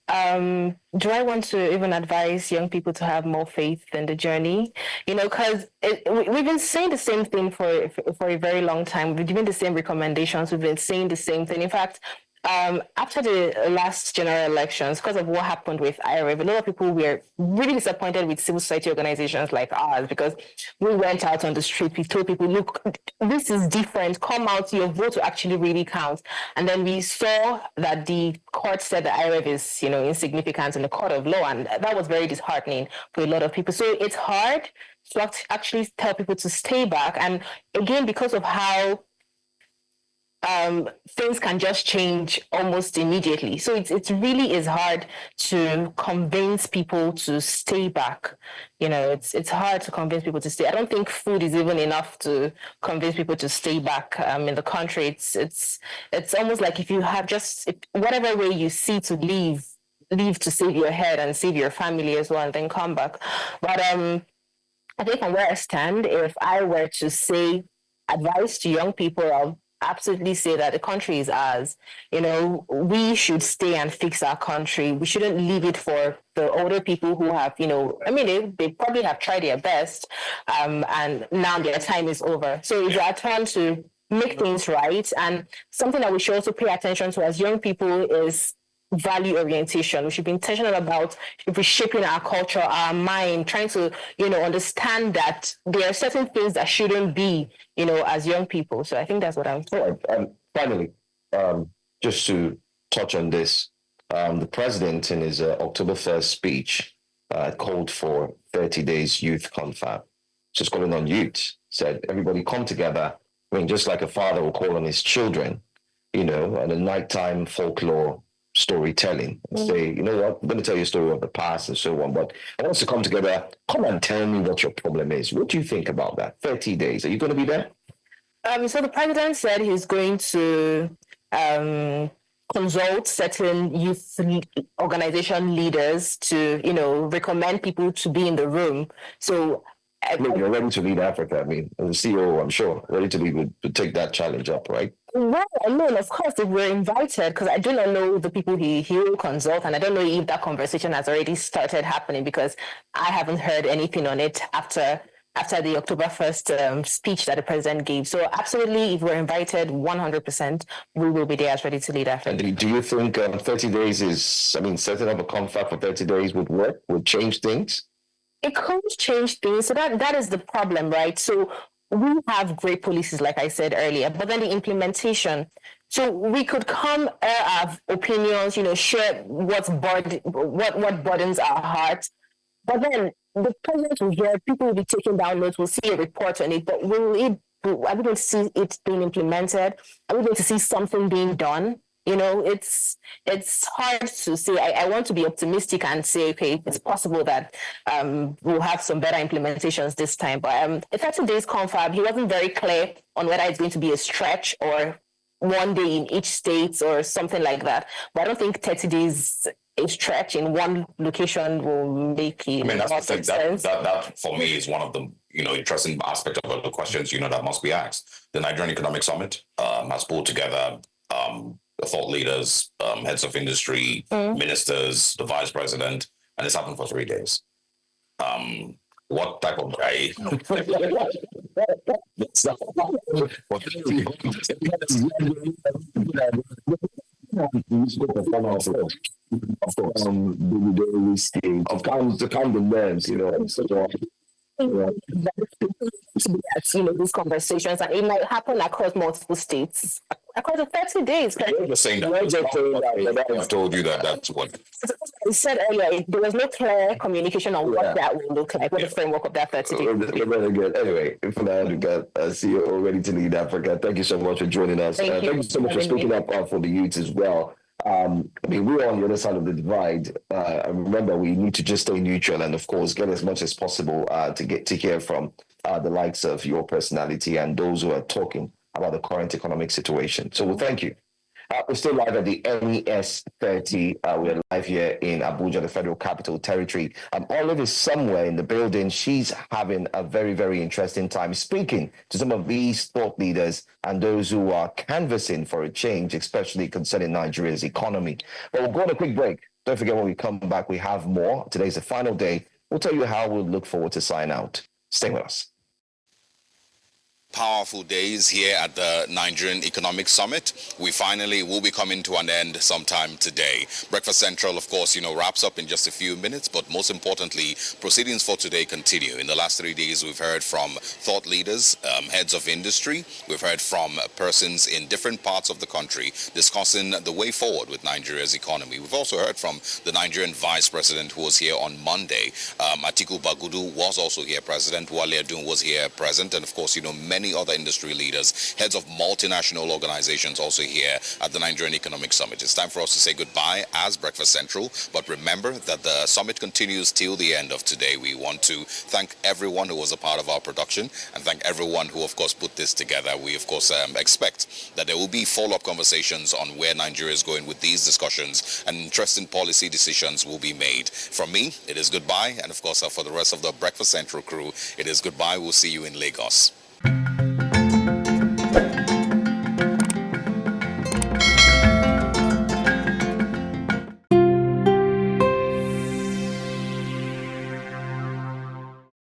Do I want to even advise young people to have more faith in the journey? Because we've been saying the same thing for a very long time. We've been giving the same recommendations. We've been saying the same thing. In fact, after the last general elections, because of what happened with IRF, a lot of people were really disappointed with civil society organizations like ours, because we went out on the street, we told people, look, this is different, come out, your vote will actually really count. And then we saw that the court said that IRF is, insignificant in the court of law, and that was very disheartening for a lot of people. So it's hard to actually tell people to stay back. And again, because of how things can just change almost immediately. So it really is hard to convince people to stay back. It's hard to convince people to stay. I don't think food is even enough to convince people to stay back in the country. It's almost like if you have whatever way you see to leave to save your head and save your family as well, and then come back. But I think from where I stand, if I were to say advice to young people, I'll absolutely say that the country is ours. We should stay and fix our country. We shouldn't leave it for the older people who have, they probably have tried their best, and now their time is over. So it's our turn to make things right. And something that we should also pay attention to as young people is value orientation. We should be intentional about reshaping our culture, our mind, trying to, understand that there are certain things that shouldn't be, as young people. So I think that's what I'm saying. Finally, just to touch on this, the president in his October 1st speech called for 30 days youth confab. Just calling on youth, said everybody come together. Just like a father will call on his children, and a nighttime folklore storytelling. Say, you know what, I'm going to tell you a story of the past and so on, but I want us to come together. Come and tell me what your problem is. What do you think about that? 30 days. Are you going to be there? So the president said he's going to consult certain youth organization leaders to, recommend people to be in the room. So look, you're ready to lead Africa. As a CEO, I'm sure, ready to take that challenge up, right? Well, of course, if we're invited, because I do not know the people he will consult, and I don't know if that conversation has already started happening, because I haven't heard anything on it after the October 1st speech that the president gave. So absolutely, if we're invited, 100%, we will be there as ready to lead Africa. And do you think 30 days is, setting up a confab for 30 days would work, would change things? It could change things. So that is the problem, right? So we have great policies, like I said earlier, but then the implementation. So we could come have opinions, share what burdens our hearts, but then the president will hear, people will be taking down notes, we'll see a report on it, but are we going to see it being implemented? Are we going to see something being done? It's hard to say. I want to be optimistic and say, okay, it's possible that we'll have some better implementations this time. But 30 days confab, he wasn't very clear on whether it's going to be a stretch or one day in each state or something like that. But I don't think 30 days a stretch in one location will make it. I mean, that's the thing. Sense. That for me is one of the interesting aspect of the questions that must be asked. The Nigerian Economic Summit has pulled together thought leaders, heads of industry, ministers, the vice president, and it's happened for 3 days. What type of guy? Of course, they always to calm the nerves, these conversations, and it might happen across multiple states, across the 30 days. You're just saying that. I've told you that's what I said earlier. There was no clear communication on what that will look like, what the framework of that 30 days. Very good. Anyway, Ifunaya Nduka, CEO ready to lead Africa. Thank you so much for joining us. Thank you so much for speaking up for the youth as well. I mean, we're on the other side of the divide. Remember, we need to just stay neutral and, of course, get as much as possible to get to hear from the likes of your personality and those who are talking about the current economic situation. So, well, thank you. We're still live at the NES 30. We're live here in Abuja, the Federal Capital Territory. Olive is somewhere in the building. She's having a very, very interesting time speaking to some of these thought leaders and those who are canvassing for a change, especially concerning Nigeria's economy. But we'll go on a quick break. Don't forget, when we come back, we have more. Today's the final day. We'll tell you how we'll look forward to sign out. Stay with us. Powerful days here at the Nigerian Economic Summit. We finally will be coming to an end sometime today. Breakfast Central, of course, wraps up in just a few minutes, but most importantly, proceedings for today continue. In the last 3 days, we've heard from thought leaders, heads of industry. We've heard from persons in different parts of the country discussing the way forward with Nigeria's economy. We've also heard from the Nigerian Vice President who was here on Monday. Atiku Bagudu was also here present. Wale Adun was here present. And of course, many other industry leaders, heads of multinational organizations also here at the Nigerian Economic Summit. It's time for us to say goodbye as Breakfast Central, but remember that the summit continues till the end of today. We want to thank everyone who was a part of our production and thank everyone who, of course, put this together. We, of course, expect that there will be follow-up conversations on where Nigeria is going with these discussions, and interesting policy decisions will be made. From me, it is goodbye, and of course, for the rest of the Breakfast Central crew, it is goodbye. We'll see you in Lagos.